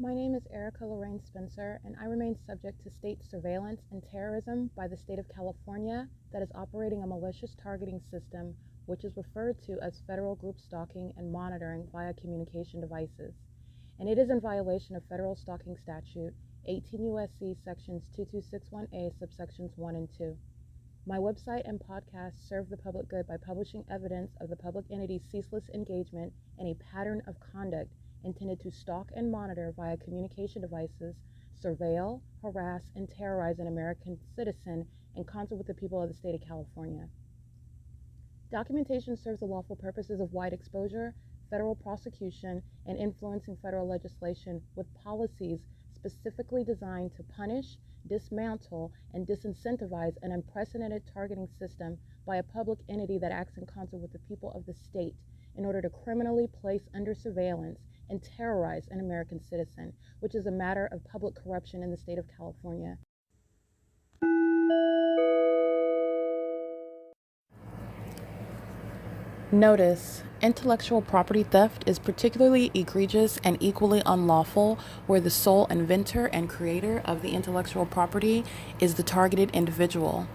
My name is Erica Lorraine Spencer, and I remain subject to state surveillance and terrorism by the state of California that is operating a malicious targeting system, which is referred to as federal group stalking and monitoring via communication devices. And it is in violation of federal stalking statute 18 U.S.C. sections 2261A subsections 1 and 2. My website and podcast serve the public good by publishing evidence of the public entity's ceaseless engagement in a pattern of conduct intended to stalk and monitor via communication devices, surveil, harass, and terrorize an American citizen in concert with the people of the state of California. Documentation serves the lawful purposes of wide exposure, federal prosecution, and influencing federal legislation with policies specifically designed to punish, dismantle, and disincentivize an unprecedented targeting system by a public entity that acts in concert with the people of the state in order to criminally place under surveillance and terrorize an American citizen, which is a matter of public corruption in the state of California. Notice: intellectual property theft is particularly egregious and equally unlawful where the sole inventor and creator of the intellectual property is the targeted individual.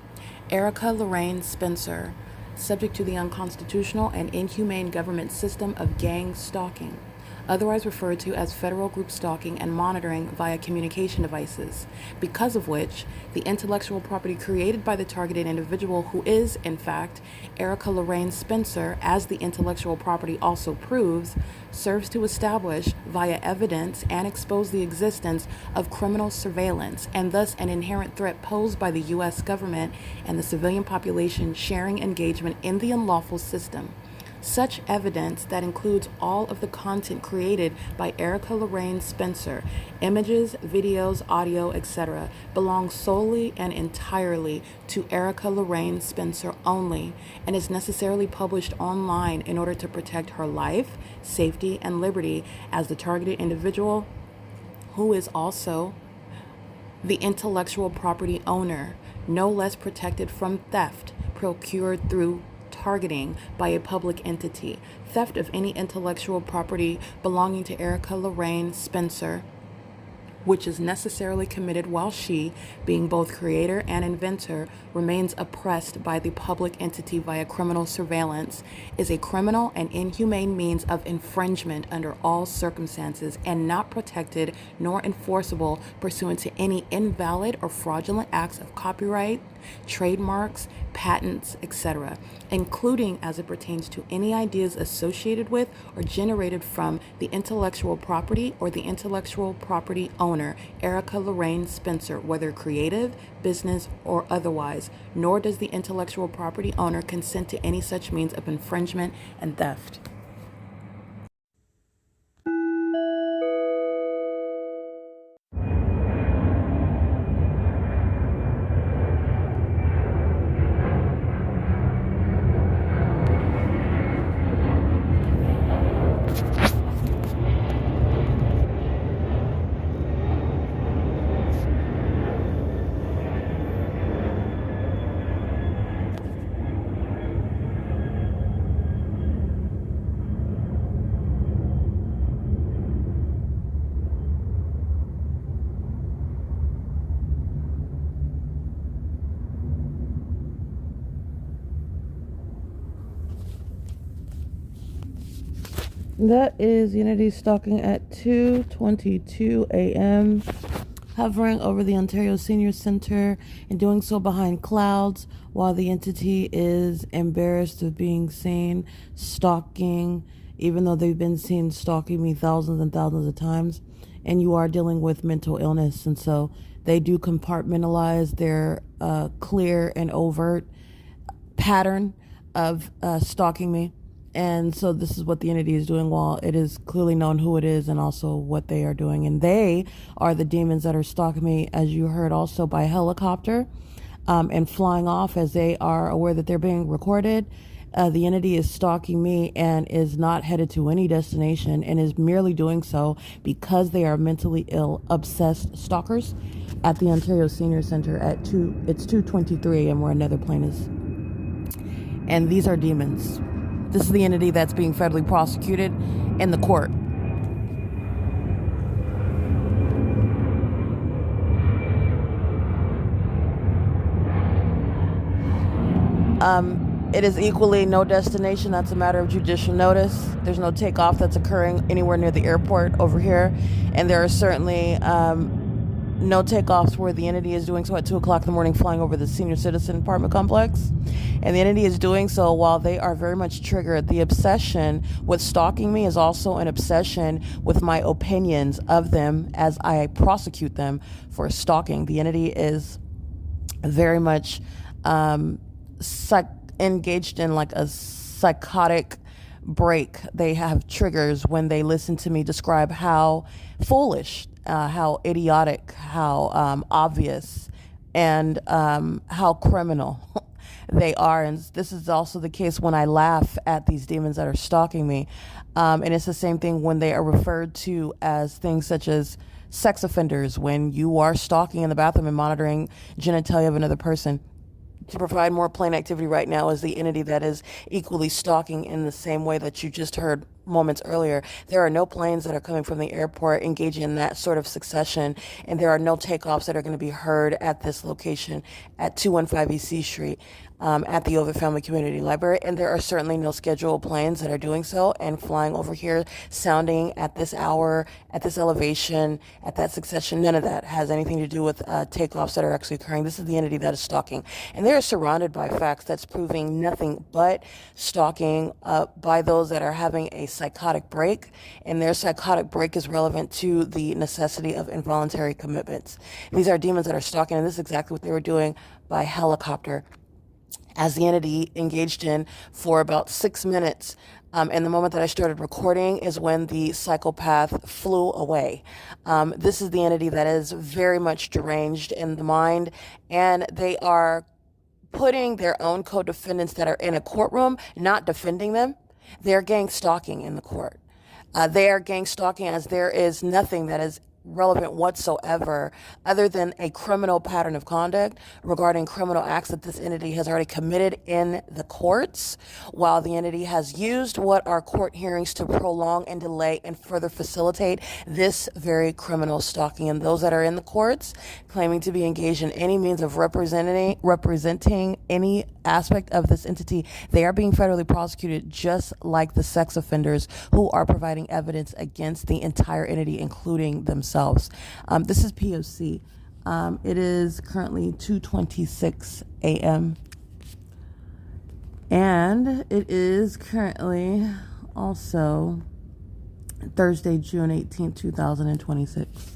Erica Lorraine Spencer, subject to the unconstitutional and inhumane government system of gang stalking, otherwise referred to as federal group stalking and monitoring via communication devices, because of which the intellectual property created by the targeted individual, who is, in fact, Erica Lorraine Spencer, as the intellectual property also proves, serves to establish via evidence and expose the existence of criminal surveillance and thus an inherent threat posed by the U.S. government and the civilian population sharing engagement in the unlawful system. Such evidence that includes all of the content created by Erica Lorraine Spencer, images, videos, audio, etc., belongs solely and entirely to Erica Lorraine Spencer only and is necessarily published online in order to protect her life, safety, and liberty as the targeted individual, who is also the intellectual property owner, no less protected from theft procured through targeting by a public entity. Theft of any intellectual property belonging to Erica Lorraine Spencer, which is necessarily committed while she, being both creator and inventor, remains oppressed by the public entity via criminal surveillance, is a criminal and inhumane means of infringement under all circumstances and not protected nor enforceable pursuant to any invalid or fraudulent acts of copyright, trademarks, patents, etc., including as it pertains to any ideas associated with or generated from the intellectual property or the intellectual property owner, Erica Lorraine Spencer, whether creative, business, or otherwise, nor does the intellectual property owner consent to any such means of infringement and theft. That is Unity stalking at 2:22 a.m., hovering over the Ontario Senior Center and doing so behind clouds while the entity is embarrassed of being seen stalking, even though they've been seen stalking me thousands and thousands of times. And you are dealing with mental illness, and so they do compartmentalize their clear and overt pattern of stalking me. And so this is what the entity is doing, while it is clearly known who it is and also what they are doing. And they are the demons that are stalking me, as you heard also by helicopter and flying off, as they are aware that they're being recorded. The entity is stalking me and is not headed to any destination and is merely doing so because they are mentally ill, obsessed stalkers at the Ontario Senior Center at it's 2:23 and where another plane is. And these are demons. This is the entity that's being federally prosecuted in the court. It is equally no destination. That's a matter of judicial notice. There's no takeoff that's occurring anywhere near the airport over here. And there are certainly no takeoffs where the entity is doing so at 2 o'clock in the morning, flying over the senior citizen apartment complex. And the entity is doing so while they are very much triggered. The obsession with stalking me is also an obsession with my opinions of them as I prosecute them for stalking. The entity is very much engaged in like a psychotic break. They have triggers when they listen to me describe how foolish, how idiotic, how obvious, and how criminal they are. And this is also the case when I laugh at these demons that are stalking me. And it's the same thing when they are referred to as things such as sex offenders, when you are stalking in the bathroom and monitoring genitalia of another person. To provide more plain activity right now is the entity that is equally stalking in the same way that you just heard moments earlier. There are no planes that are coming from the airport engaging in that sort of succession, and there are no takeoffs that are going to be heard at this location at 215 E.C. Street at the Ovid Family Community Library. And there are certainly no scheduled planes that are doing so and flying over here, sounding at this hour, at this elevation, at that succession. None of that has anything to do with takeoffs that are actually occurring. This is the entity that is stalking. And they are surrounded by facts that's proving nothing but stalking by those that are having a psychotic break. And their psychotic break is relevant to the necessity of involuntary commitments. These are demons that are stalking, and this is exactly what they were doing by helicopter, as the entity engaged in for about 6 minutes. And the moment that I started recording is when the psychopath flew away. This is the entity that is very much deranged in the mind, and they are putting their own co-defendants that are in a courtroom, not defending them. They're gang stalking in the court. They are gang stalking as there is nothing that is relevant whatsoever other than a criminal pattern of conduct regarding criminal acts that this entity has already committed in the courts, while the entity has used what are court hearings to prolong and delay and further facilitate this very criminal stalking. And those that are in the courts claiming to be engaged in any means of representing any aspect of this entity, they are being federally prosecuted just like the sex offenders who are providing evidence against the entire entity, including themselves. This is P.O.C. It is currently 2:26 a.m. and it is currently also Thursday, June 18th, 2026.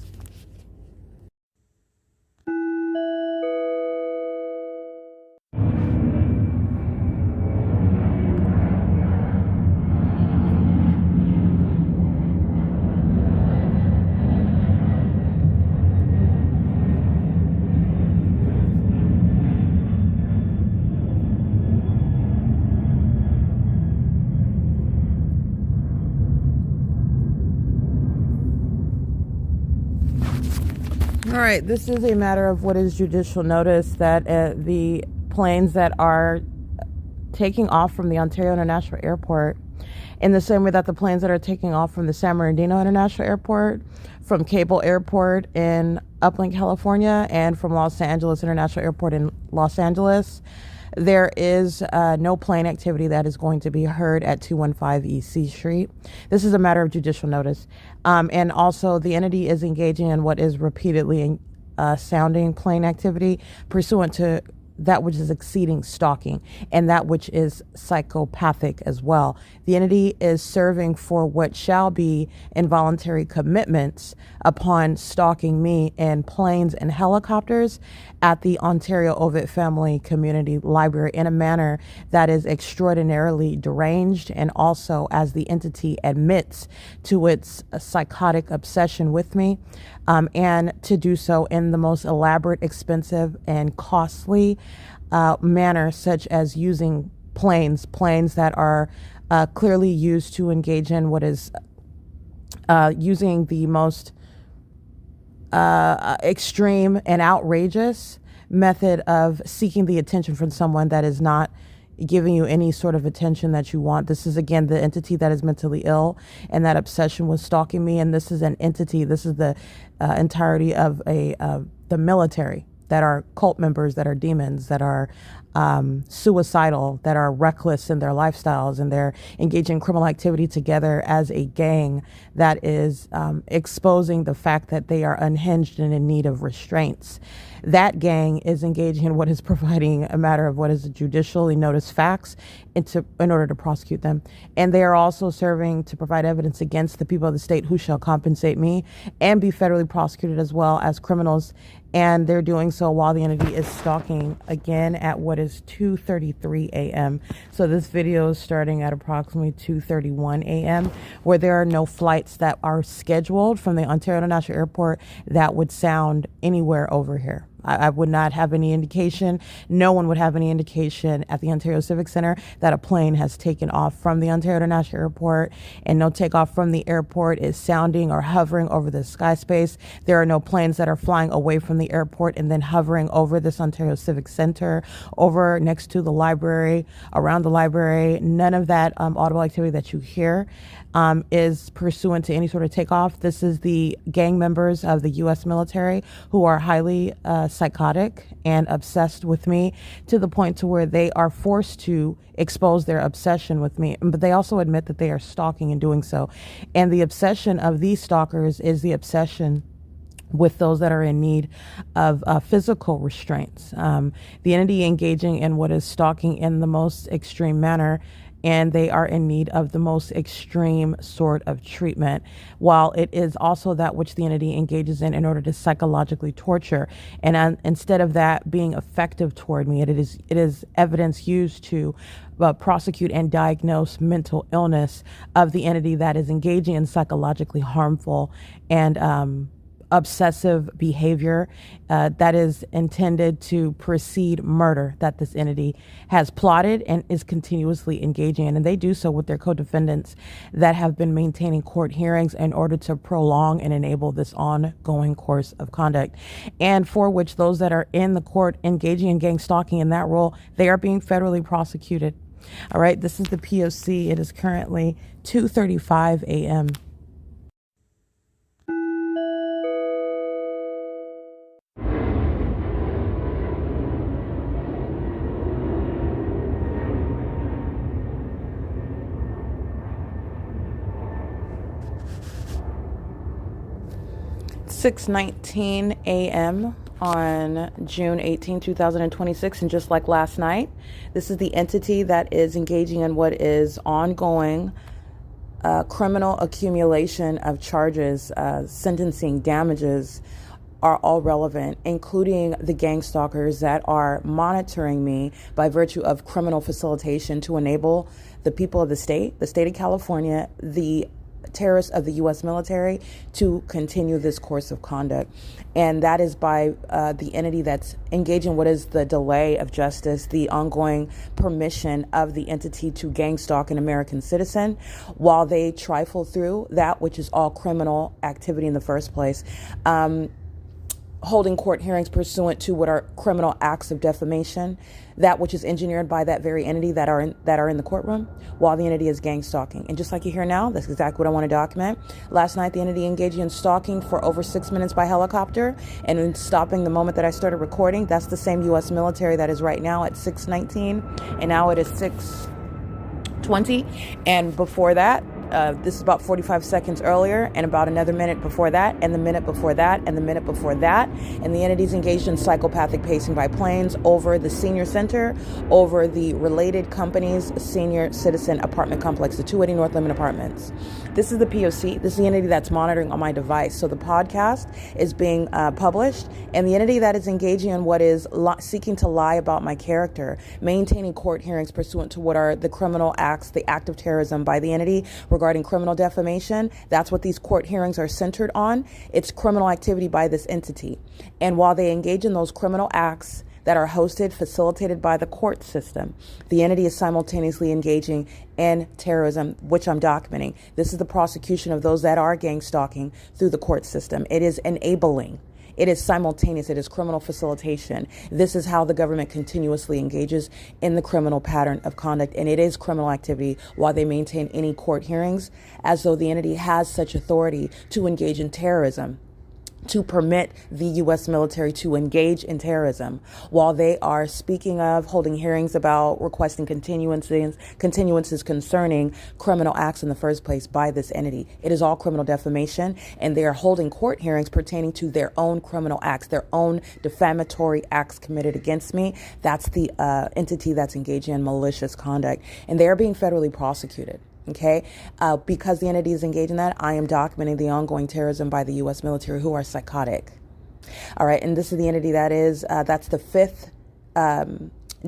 All right, this is a matter of what is judicial notice that the planes that are taking off from the Ontario International Airport, in the same way that the planes that are taking off from the San Bernardino International Airport, from Cable Airport in Upland, California, and from Los Angeles International Airport in Los Angeles, there is no plane activity that is going to be heard at 215 E.C. Street. This is a matter of judicial notice. And also, the entity is engaging in what is repeatedly sounding plane activity pursuant to that which is exceeding stalking and that which is psychopathic as well. The entity is serving for what shall be involuntary commitments upon stalking me in planes and helicopters at the Ontario Ovid Family Community Library in a manner that is extraordinarily deranged, and also as the entity admits to its psychotic obsession with me, and to do so in the most elaborate, expensive, and costly manner, such as using planes that are clearly used to engage in what is using the most extreme and outrageous method of seeking the attention from someone that is not giving you any sort of attention that you want. This is, again, the entity that is mentally ill and that obsession with stalking me. And this is an entity, this is the entirety of the military that are cult members, that are demons, that are suicidal, that are reckless in their lifestyles, and they're engaging in criminal activity together as a gang that is exposing the fact that they are unhinged and in need of restraints. That gang is engaging in what is providing a matter of what is judicially noticed facts in order to prosecute them. And they are also serving to provide evidence against the people of the state who shall compensate me and be federally prosecuted as well as criminals. And they're doing so while the entity is stalking again at what is 2:33 a.m. So this video is starting at approximately 2:31 a.m. where there are no flights that are scheduled from the Ontario International Airport that would sound anywhere over here. I would not have any indication. No one would have any indication at the Ontario Civic Center that a plane has taken off from the Ontario International Airport, and no takeoff from the airport is sounding or hovering over the sky space. There are no planes that are flying away from the airport and then hovering over this Ontario Civic Center, over next to the library, around the library. None of that audible activity that you hear is pursuant to any sort of takeoff. This is the gang members of the U.S. military who are highly psychotic and obsessed with me to the point to where they are forced to expose their obsession with me. But they also admit that they are stalking in doing so. And the obsession of these stalkers is the obsession with those that are in need of physical restraints. The entity engaging in what is stalking in the most extreme manner, and they are in need of the most extreme sort of treatment, while it is also that which the entity engages in order to psychologically torture. And instead of that being effective toward me, it is evidence used to prosecute and diagnose mental illness of the entity that is engaging in psychologically harmful and obsessive behavior that is intended to precede murder that this entity has plotted and is continuously engaging in. And they do so with their co-defendants that have been maintaining court hearings in order to prolong and enable this ongoing course of conduct, and for which those that are in the court engaging in gang stalking in that role, they are being federally prosecuted. All right, this is the P.O.C. It is currently 2:35 a.m. 6:19 a.m. on June 18, 2026, and just like last night, this is the entity that is engaging in what is ongoing criminal accumulation of charges, sentencing, damages are all relevant, including the gang stalkers that are monitoring me by virtue of criminal facilitation to enable the people of the state of California, the terrorists of the U.S. military, to continue this course of conduct. And that is by the entity that's engaging what is the delay of justice, the ongoing permission of the entity to gang stalk an American citizen while they trifle through that which is all criminal activity in the first place. Holding court hearings pursuant to what are criminal acts of defamation, that which is engineered by that very entity that are in the courtroom, while the entity is gang stalking. And just like you hear now, that's exactly what I want to document. Last night, the entity engaged in stalking for over 6 minutes by helicopter, and in stopping the moment that I started recording, that's the same U.S. military that is right now at 6:19, and now it is 6:20, and before that, this is about 45 seconds earlier, and about another minute before that, and the minute before that, and the minute before that. And the entities engaged in psychopathic pacing by planes over the senior center, over the related company's senior citizen apartment complex, the 280 North Lemon Apartments. This is the P.O.C. This is the entity that's monitoring on my device. So the podcast is being published, and the entity that is engaging in what is seeking to lie about my character, maintaining court hearings pursuant to what are the criminal acts, the act of terrorism by the entity regarding criminal defamation. That's what these court hearings are centered on. It's criminal activity by this entity. And while they engage in those criminal acts that are hosted, facilitated by the court system, the entity is simultaneously engaging in terrorism, which I'm documenting. This is the prosecution of those that are gang stalking through the court system. It is enabling. It is simultaneous. It is criminal facilitation. This is how the government continuously engages in the criminal pattern of conduct. And it is criminal activity while they maintain any court hearings, as though the entity has such authority to engage in terrorism. to permit the U.S. military to engage in terrorism while they are speaking of holding hearings about requesting continuances concerning criminal acts in the first place by this entity. It is all criminal defamation, and they are holding court hearings pertaining to their own criminal acts, their own defamatory acts committed against me. That's the entity that's engaging in malicious conduct, and they are being federally prosecuted. Okay, because the entity is engaged in that, I am documenting the ongoing terrorism by the U.S. military, who are psychotic. All right, and this is the entity that is, that's the fifth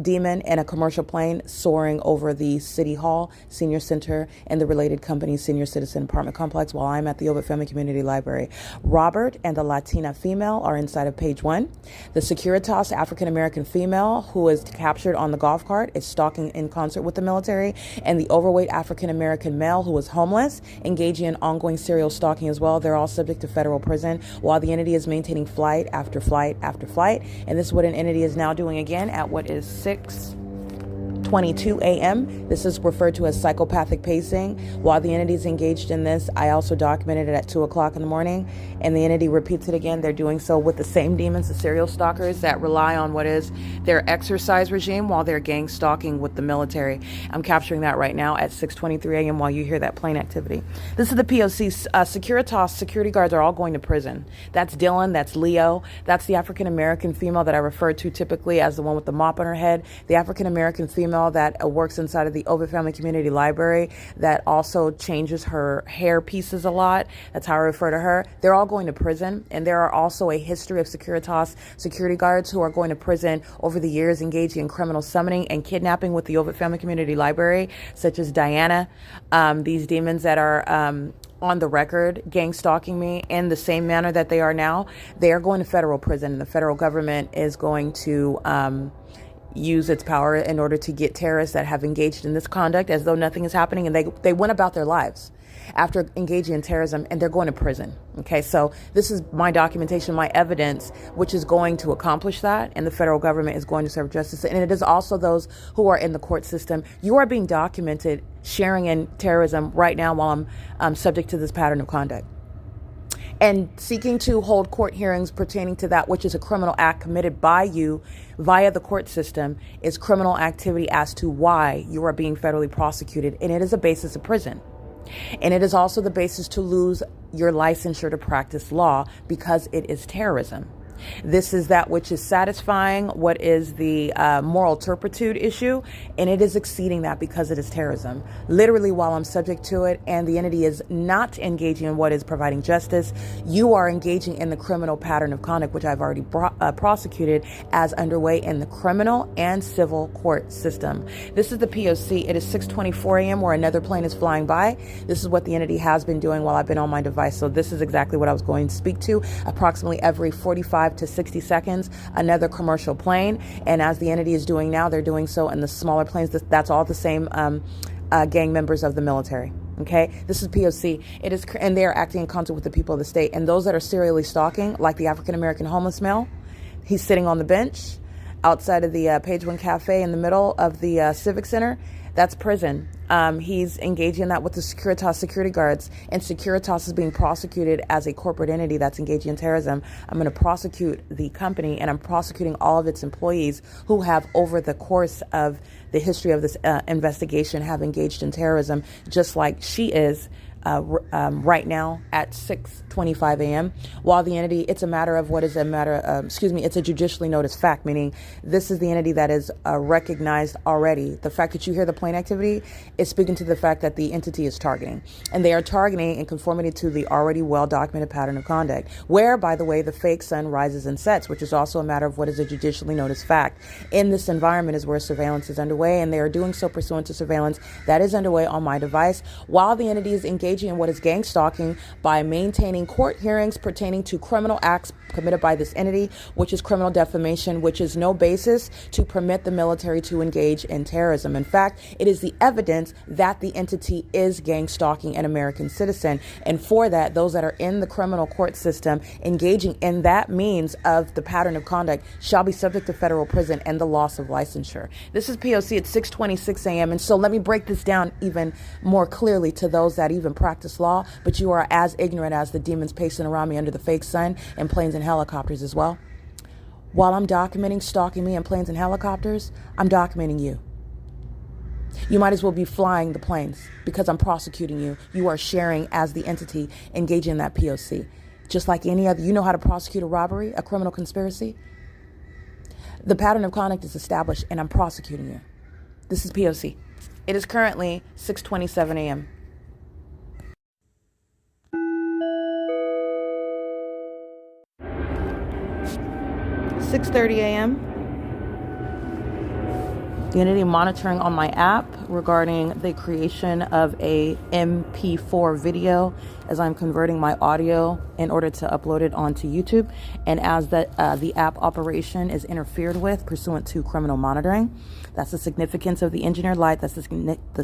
demon in a commercial plane soaring over the City Hall, Senior Center, and the related company's senior citizen apartment complex while I'm at the Ovitt Family Community Library. Robert and the Latina female are inside of page 1. The Securitas African-American female, who is captured on the golf cart, is stalking in concert with the military, and the overweight African-American male, who is homeless, engaging in ongoing serial stalking as well. They're all subject to federal prison while the entity is maintaining flight after flight after flight. And this is what an entity is now doing again at what is 6:22 a.m. This is referred to as psychopathic pacing. While the entity is engaged in this, I also documented it at 2 o'clock in the morning, and the entity repeats it again. They're doing so with the same demons, the serial stalkers that rely on what is their exercise regime while they're gang stalking with the military. I'm capturing that right now at 6:23 a.m. while you hear that plane activity. This is the P.O.C. Securitas security guards are all going to prison. That's Dylan, that's Leo, that's the African-American female that I refer to typically as the one with the mop on her head, the African-American female that works inside of the Ovitt Family Community Library that also changes her hair pieces a lot. That's how I refer to her. They're all going to prison, and there are also a history of Securitas security guards who are going to prison over the years, engaging in criminal summoning and kidnapping with the Ovitt Family Community Library, such as Diana. These demons that are on the record gang stalking me in the same manner that they are now, they are going to federal prison, and the federal government is going to use its power in order to get terrorists that have engaged in this conduct as though nothing is happening, and they went about their lives after engaging in terrorism, and they're going to prison. Okay, so this is my documentation, my evidence, which is going to accomplish that, and the federal government is going to serve justice. And it is also those who are in the court system. You are being documented sharing in terrorism right now while I'm subject to this pattern of conduct, and seeking to hold court hearings pertaining to that which is a criminal act committed by you via the court system is criminal activity as to why you are being federally prosecuted, and it is a basis of prison. And it is also the basis to lose your licensure to practice law because it is terrorism. This is that which is satisfying what is the moral turpitude issue, and it is exceeding that because it is terrorism. Literally, while I'm subject to it and the entity is not engaging in what is providing justice, you are engaging in the criminal pattern of conduct, which I've already prosecuted as underway in the criminal and civil court system. This is the P.O.C. It is 6:24 a.m. where another plane is flying by. This is what the entity has been doing while I've been on my device. So this is exactly what I was going to speak to. Approximately every 45 to 60 seconds, another commercial plane. And as the entity is doing now, they're doing so in the smaller planes. That's all the same gang members of the military. Okay, this is POC. It is, and they are acting in concert with the people of the state. And those that are serially stalking, like the African-American homeless male, he's sitting on the bench outside of the Page One Cafe in the middle of the Civic Center. That's prison. He's engaging in that with the Securitas security guards, and Securitas is being prosecuted as a corporate entity that's engaging in terrorism. I'm going to prosecute the company, and I'm prosecuting all of its employees who have, over the course of the history of this investigation, have engaged in terrorism, just like she is right now at 6:25 a.m. While the entity, it's a matter of what is a matter of, it's a judicially noticed fact, meaning this is the entity that is recognized already. The fact that you hear the plane activity is speaking to the fact that the entity is targeting, and they are targeting in conformity to the already well-documented pattern of conduct, where, by the way, the fake sun rises and sets, which is also a matter of what is a judicially noticed fact. In this environment is where surveillance is underway, and they are doing so pursuant to surveillance that is underway on my device, while the entity is engaging in what is gang stalking by maintaining court hearings pertaining to criminal acts committed by this entity, which is criminal defamation, which is no basis to permit the military to engage in terrorism. In fact, it is the evidence that the entity is gang stalking an American citizen. And for that, those that are in the criminal court system engaging in that means of the pattern of conduct shall be subject to federal prison and the loss of licensure. This is POC at 6:26 a.m. And so let me break this down even more clearly to those that even practice law, but you are as ignorant as the demons pacing around me under the fake sun in planes and helicopters as well. While I'm documenting stalking me in planes and helicopters, I'm documenting you. You might as well be flying the planes because I'm prosecuting you. You are sharing as the entity engaging in that P.O.C. Just like any other, you know how to prosecute a robbery, a criminal conspiracy? The pattern of conduct is established and I'm prosecuting you. This is P.O.C. It is currently 6:27 a.m. 6:30 a.m. The entity monitoring on my app regarding the creation of a MP4 video as I'm converting my audio in order to upload it onto YouTube, and as the app operation is interfered with pursuant to criminal monitoring. That's the significance of the engineered light. That's the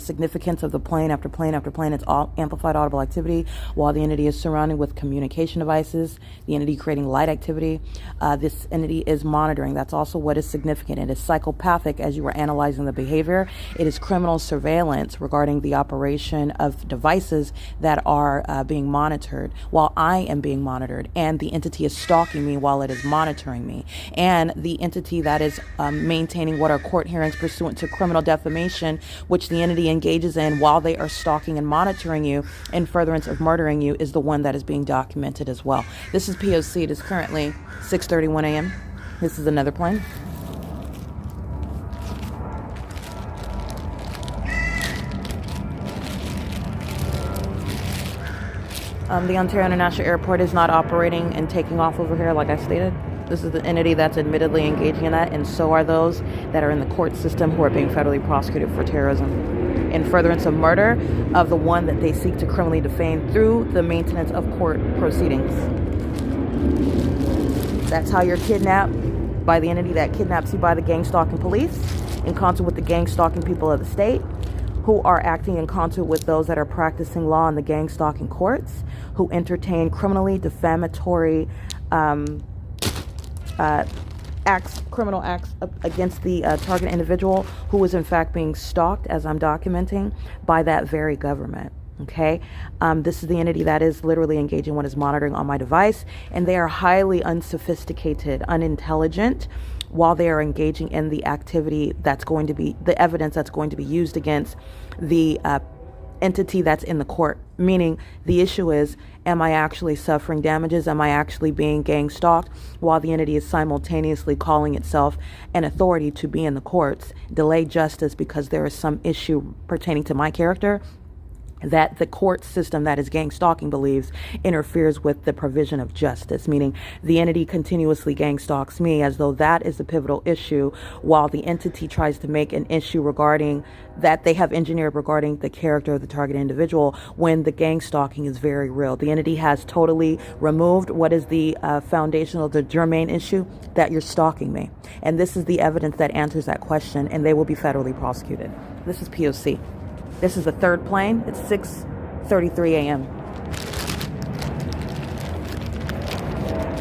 significance of the plane after plane after plane. It's all amplified audible activity while the entity is surrounded with communication devices, the entity creating light activity. This entity is monitoring. That's also what is significant. It is psychopathic as you are analyzing the behavior. It is criminal surveillance regarding the operation of devices that are being monitored while I am being monitored, and the entity is stalking me while it is monitoring me, and the entity that is maintaining what are court hearings pursuant to criminal defamation, which the entity engages in while they are stalking and monitoring you in furtherance of murdering you, is the one that is being documented as well. This is P.O.C. It is currently 6:31 a.m. This is another plane. The Ontario International Airport is not operating and taking off over here like I stated. This is the entity that's admittedly engaging in that, and so are those that are in the court system who are being federally prosecuted for terrorism in furtherance of murder of the one that they seek to criminally defame through the maintenance of court proceedings. That's how you're kidnapped, by the entity that kidnaps you by the gang stalking police, in concert with the gang stalking people of the state, who are acting in concert with those that are practicing law in the gang stalking courts, who entertain criminally defamatory criminal acts against the target individual who is in fact being stalked, as I'm documenting, by that very government. Okay, this is the entity that is literally engaging what is monitoring on my device, and they are highly unsophisticated, unintelligent, while they are engaging in the activity that's going to be the evidence that's going to be used against the entity that's in the court. Meaning, the issue is, am I actually suffering damages? Am I actually being gang stalked? While the entity is simultaneously calling itself an authority to be in the courts, delay justice because there is some issue pertaining to my character that the court system that is gang stalking believes interferes with the provision of justice, meaning the entity continuously gang stalks me as though that is the pivotal issue, while the entity tries to make an issue regarding that they have engineered regarding the character of the target individual, when the gang stalking is very real. The entity has totally removed what is the foundational, the germane issue, that you're stalking me. And this is the evidence that answers that question, and they will be federally prosecuted. This is P.O.C. This is the third plane. It's 6:33 a.m.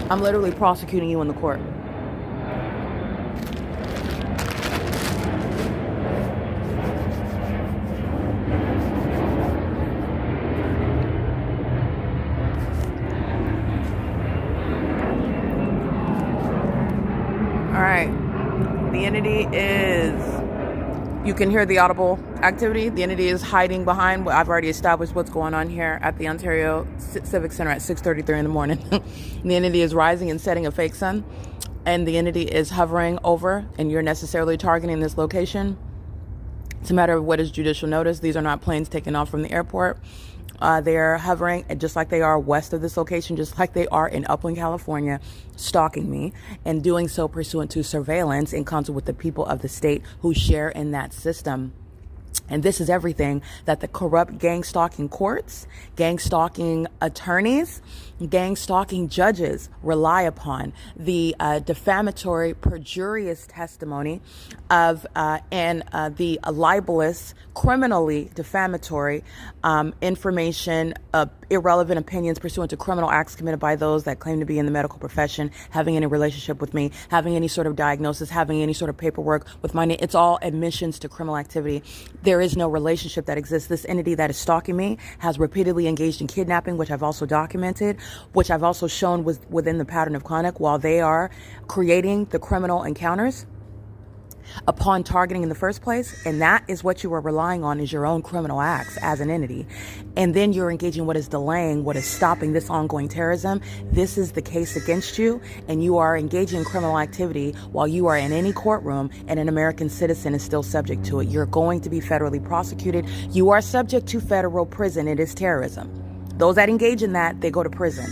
I'm literally prosecuting you in the court. All right. The entity is... You can hear the audible activity. The entity is hiding behind. I've already established what's going on here at the Ontario Civic Center at 6:33 in the morning. The entity is rising and setting a fake sun, and the entity is hovering over, and you're necessarily targeting this location. It's a matter of what is judicial notice. These are not planes taking off from the airport. They're hovering just like they are west of this location, just like they are in Upland, California, stalking me, and doing so pursuant to surveillance in concert with the people of the state who share in that system. And this is everything that the corrupt gang stalking courts, gang stalking attorneys, gang stalking judges rely upon. The defamatory, perjurious testimony of and the libelous, criminally defamatory information, irrelevant opinions pursuant to criminal acts committed by those that claim to be in the medical profession, having any relationship with me, having any sort of diagnosis, having any sort of paperwork with my name. It's all admissions to criminal activity. There is no relationship that exists. This entity that is stalking me has repeatedly engaged in kidnapping, which I've also documented, which I've also shown was within the pattern of conduct while they are creating the criminal encounters upon targeting in the first place. And that is what you are relying on, is your own criminal acts as an entity. And then you're engaging what is delaying, what is stopping this ongoing terrorism. This is the case against you, and you are engaging in criminal activity while you are in any courtroom and an American citizen is still subject to it. You're going to be federally prosecuted. You are subject to federal prison. It is terrorism. Those that engage in that, they go to prison.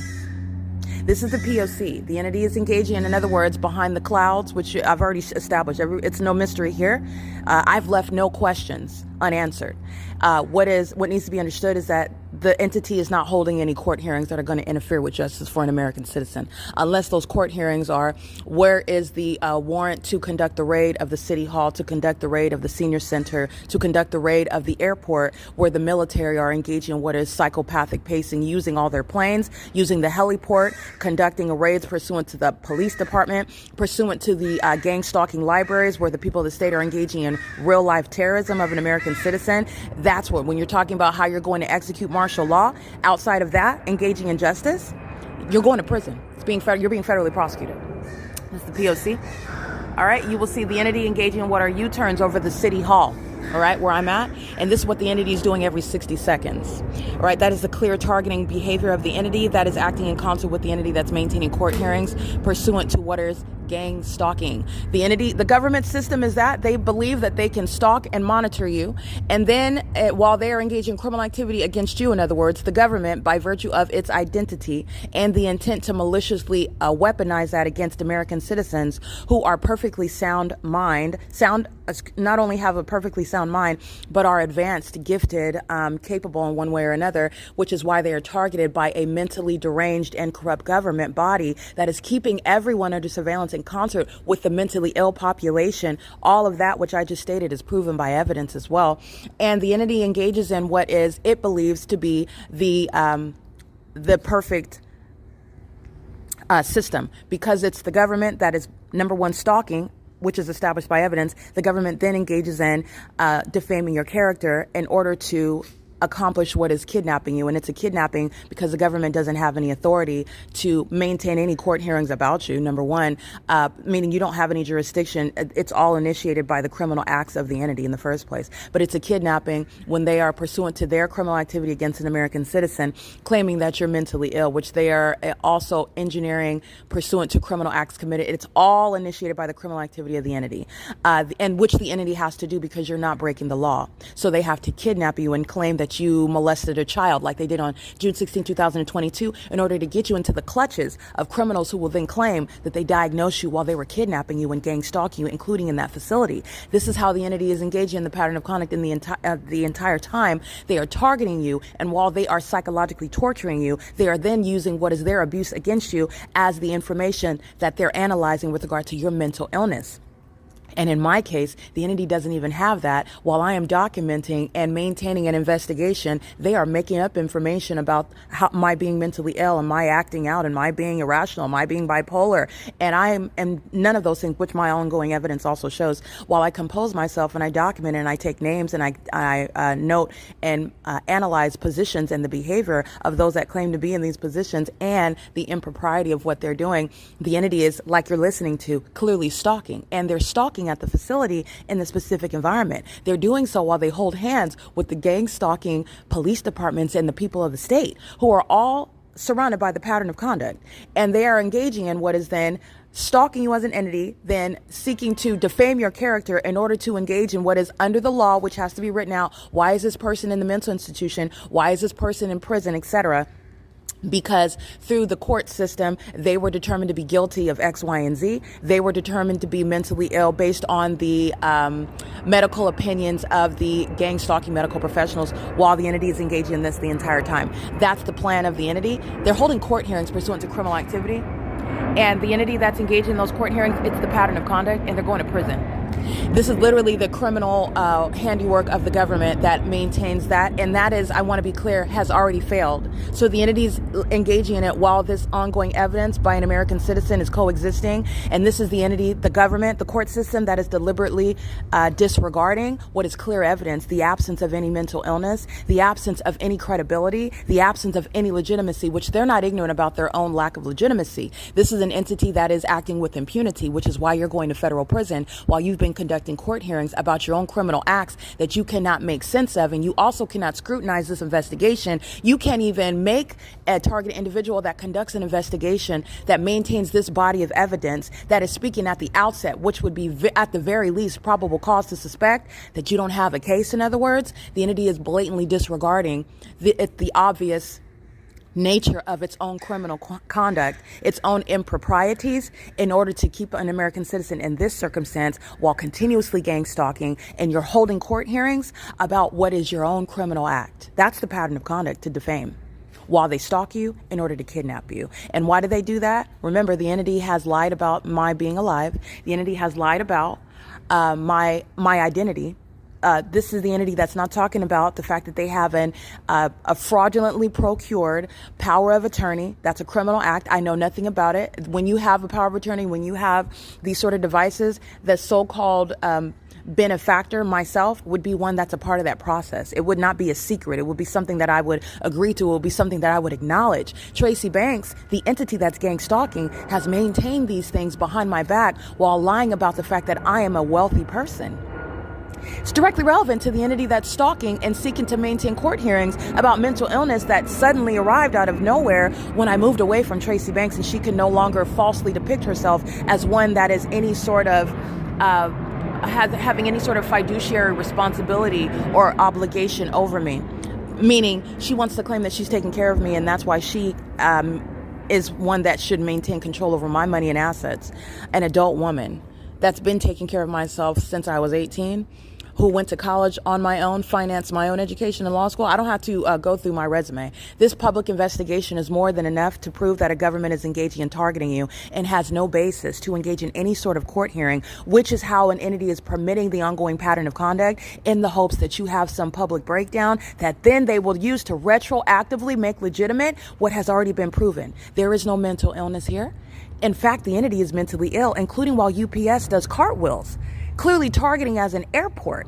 This is the P.O.C. The entity is engaging in other words, behind the clouds, which I've already established. It's no mystery here. I've left no questions unanswered. What needs to be understood is that the entity is not holding any court hearings that are going to interfere with justice for an American citizen, unless those court hearings are, where is the warrant to conduct the raid of the city hall, to conduct the raid of the senior center, to conduct the raid of the airport, where the military are engaging in what is psychopathic pacing, using all their planes, using the heliport, conducting a raids pursuant to the police department, pursuant to the gang stalking libraries, where the people of the state are engaging in real life terrorism of an American citizen. That's what, when you're talking about how you're going to execute martial law, outside of that, engaging in justice, you're going to prison. You're being federally prosecuted. This is the P.O.C. All right, you will see the entity engaging in what are U-turns over the city hall. All right, where I'm at. And this is what the entity is doing every 60 seconds. All right, that is the clear targeting behavior of the entity that is acting in concert with the entity that's maintaining court hearings pursuant to what is gang stalking. The government system is that they believe that they can stalk and monitor you. And then while they are engaged in criminal activity against you, in other words, the government, by virtue of its identity and the intent to maliciously weaponize that against American citizens who are perfectly not only have a perfectly sound mind, but are advanced, gifted, capable in one way or another, which is why they are targeted by a mentally deranged and corrupt government body that is keeping everyone under surveillance in concert with the mentally ill population. All of that, which I just stated, is proven by evidence as well. And the entity engages in what is, it believes to be the perfect system, because it's the government that is, number one, stalking, which is established by evidence. The government then engages in defaming your character in order to accomplish what is kidnapping you. And it's a kidnapping because the government doesn't have any authority to maintain any court hearings about you, number one, meaning you don't have any jurisdiction. It's all initiated by the criminal acts of the entity in the first place. But it's a kidnapping when they are pursuant to their criminal activity against an American citizen, claiming that you're mentally ill, which they are also engineering pursuant to criminal acts committed. It's all initiated by the criminal activity of the entity, and which the entity has to do because you're not breaking the law. So they have to kidnap you and claim that you molested a child, like they did on June 16, 2022, in order to get you into the clutches of criminals who will then claim that they diagnosed you while they were kidnapping you and gang stalking you, including in that facility. This is how the entity is engaging in the pattern of conduct in the entire time. They are targeting you, and while they are psychologically torturing you, they are then using what is their abuse against you as the information that they're analyzing with regard to your mental illness. And in my case, the entity doesn't even have that. While I am documenting and maintaining an investigation, they are making up information about my being mentally ill and my acting out and my being irrational, my being bipolar. And I am none of those things, which my ongoing evidence also shows. While I compose myself and I document and I take names and I note and analyze positions and the behavior of those that claim to be in these positions and the impropriety of what they're doing, the entity is, like you're listening to, clearly stalking. And they're stalking at the facility in the specific environment. They're doing so while they hold hands with the gang stalking police departments and the people of the state, who are all surrounded by the pattern of conduct. And they are engaging in what is then stalking you as an entity, then seeking to defame your character in order to engage in what is under the law, which has to be written out. Why is this person in the mental institution? Why is this person in prison, etc.? Because through the court system, they were determined to be guilty of X, Y, and Z. They were determined to be mentally ill based on the medical opinions of the gang stalking medical professionals, while the entity is engaging in this the entire time. That's the plan of the entity. They're holding court hearings pursuant to criminal activity. And the entity that's engaged in those court hearings, it's the pattern of conduct, and they're going to prison. This is literally the criminal handiwork of the government that maintains that. And that is, I want to be clear, has already failed. So the entities engaging in it while this ongoing evidence by an American citizen is coexisting. And this is the entity, the government, the court system that is deliberately disregarding what is clear evidence, the absence of any mental illness, the absence of any credibility, the absence of any legitimacy, which they're not ignorant about their own lack of legitimacy. This is an entity that is acting with impunity, which is why you're going to federal prison while you've been conducting court hearings about your own criminal acts that you cannot make sense of, and you also cannot scrutinize this investigation. You can't even make a targeted individual that conducts an investigation that maintains this body of evidence that is speaking at the outset, which would be at the very least probable cause to suspect that you don't have a case. In other words, the entity is blatantly disregarding the obvious nature of its own criminal conduct, its own improprieties, in order to keep an American citizen in this circumstance while continuously gang stalking, and you're holding court hearings about what is your own criminal act. That's the pattern of conduct, to defame while they stalk you in order to kidnap you. And why do they do that? Remember, the entity has lied about my being alive. The entity has lied about my identity. This is the entity that's not talking about the fact that they have a fraudulently procured power of attorney. That's a criminal act. I know nothing about it. When you have a power of attorney, when you have these sort of devices, the so-called benefactor, myself, would be one that's a part of that process. It would not be a secret. It would be something that I would agree to. It would be something that I would acknowledge. Tracy Banks, the entity that's gang stalking, has maintained these things behind my back while lying about the fact that I am a wealthy person. It's directly relevant to the entity that's stalking and seeking to maintain court hearings about mental illness that suddenly arrived out of nowhere when I moved away from Tracy Banks, and she could no longer falsely depict herself as one that is any sort of having any sort of fiduciary responsibility or obligation over me. Meaning, she wants to claim that she's taking care of me, and that's why she is one that should maintain control over my money and assets. An adult woman that's been taking care of myself since I was 18, who went to college on my own, financed my own education in law school. I don't have to go through my resume. This public investigation is more than enough to prove that a government is engaging in targeting you and has no basis to engage in any sort of court hearing, which is how an entity is permitting the ongoing pattern of conduct in the hopes that you have some public breakdown that then they will use to retroactively make legitimate what has already been proven. There is no mental illness here. In fact, the entity is mentally ill, including while UPS does cartwheels, clearly targeting as an airport,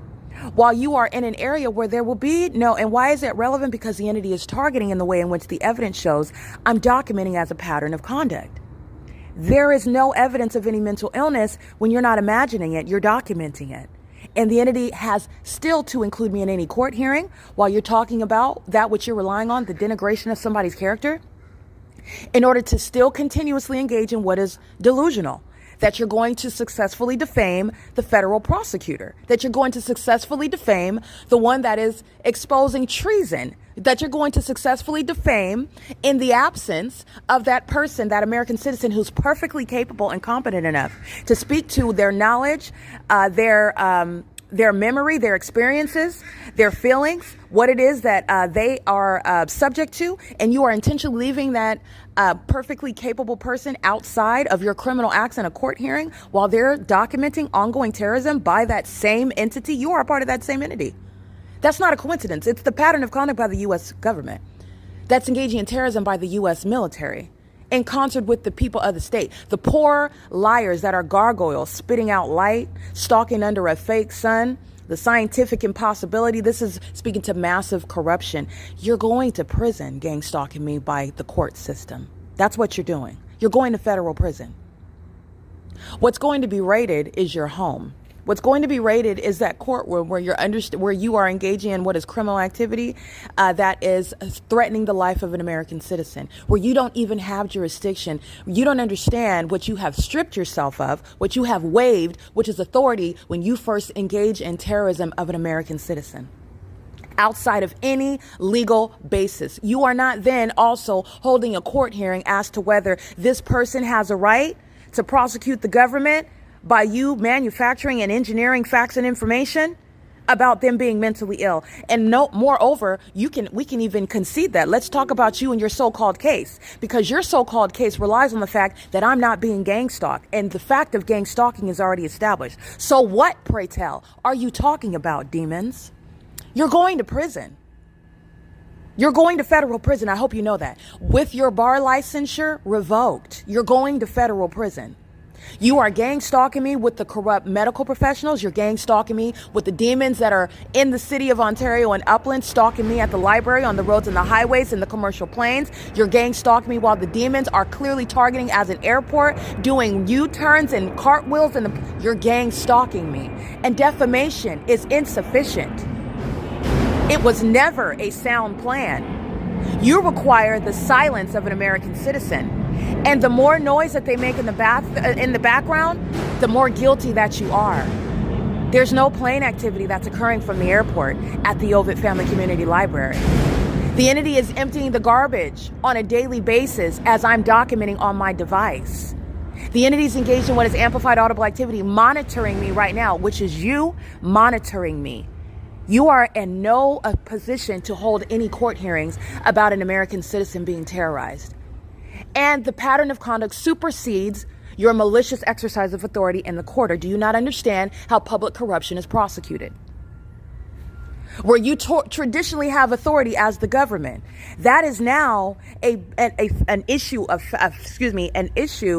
while you are in an area where there will be no. And why is it relevant? Because the entity is targeting in the way in which the evidence shows I'm documenting as a pattern of conduct. There is no evidence of any mental illness when you're not imagining it, you're documenting it. And the entity has still to include me in any court hearing while you're talking about that which you're relying on, the denigration of somebody's character, in order to still continuously engage in what is delusional. That you're going to successfully defame the federal prosecutor, that you're going to successfully defame the one that is exposing treason, that you're going to successfully defame in the absence of that person, that American citizen who's perfectly capable and competent enough to speak to their knowledge, their memory, their experiences, their feelings, what it is that they are subject to, and you are intentionally leaving that perfectly capable person outside of your criminal acts in a court hearing while they're documenting ongoing terrorism by that same entity. You are a part of that same entity. That's not a coincidence. It's the pattern of conduct by the U.S. government that's engaging in terrorism by the U.S. military in concert with the people of the state. The poor liars that are gargoyles spitting out light, stalking under a fake sun, the scientific impossibility. This is speaking to massive corruption. You're going to prison gang stalking me by the court system. That's what you're doing. You're going to federal prison. What's going to be raided is your home. What's going to be raided is that courtroom where where you are engaging in what is criminal activity that is threatening the life of an American citizen, where you don't even have jurisdiction. You don't understand what you have stripped yourself of, what you have waived, which is authority when you first engage in terrorism of an American citizen. Outside of any legal basis. You are not then also holding a court hearing as to whether this person has a right to prosecute the government by you manufacturing and engineering facts and information about them being mentally ill. And no, moreover, we can even concede that. Let's talk about you and your so-called case, because your so-called case relies on the fact that I'm not being gang stalked, and the fact of gang stalking is already established. So what, pray tell, are you talking about, demons? You're going to prison. You're going to federal prison. I hope you know that. With your bar licensure revoked, you're going to federal prison. You are gang stalking me with the corrupt medical professionals. You're gang stalking me with the demons that are in the city of Ontario and Upland, stalking me at the library, on the roads and the highways, and the commercial planes. You're gang stalking me while the demons are clearly targeting as an airport, doing U-turns and cartwheels, and you're gang stalking me. And defamation is insufficient. It was never a sound plan. You require the silence of an American citizen. And the more noise that they make in the background, the more guilty that you are. There's no plane activity that's occurring from the airport at the Ovid Family Community Library. The entity is emptying the garbage on a daily basis as I'm documenting on my device. The entity is engaged in what is amplified audible activity, monitoring me right now, which is you monitoring me. You are in no position to hold any court hearings about an American citizen being terrorized. And the pattern of conduct supersedes your malicious exercise of authority in the court. Or do you not understand how public corruption is prosecuted? Where you traditionally have authority as the government, that is now an issue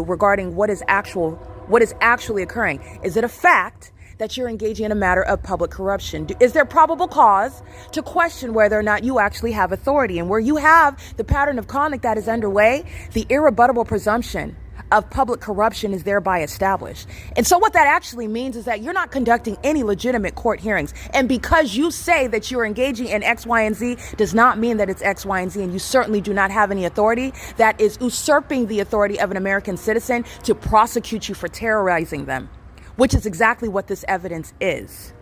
regarding what is actually occurring. Is it a fact that you're engaging in a matter of public corruption? Is there probable cause to question whether or not you actually have authority? And where you have the pattern of conduct that is underway, the irrebuttable presumption of public corruption is thereby established. And so what that actually means is that you're not conducting any legitimate court hearings. And because you say that you're engaging in X, Y, and Z does not mean that it's X, Y, and Z. And you certainly do not have any authority that is usurping the authority of an American citizen to prosecute you for terrorizing them, which is exactly what this evidence is.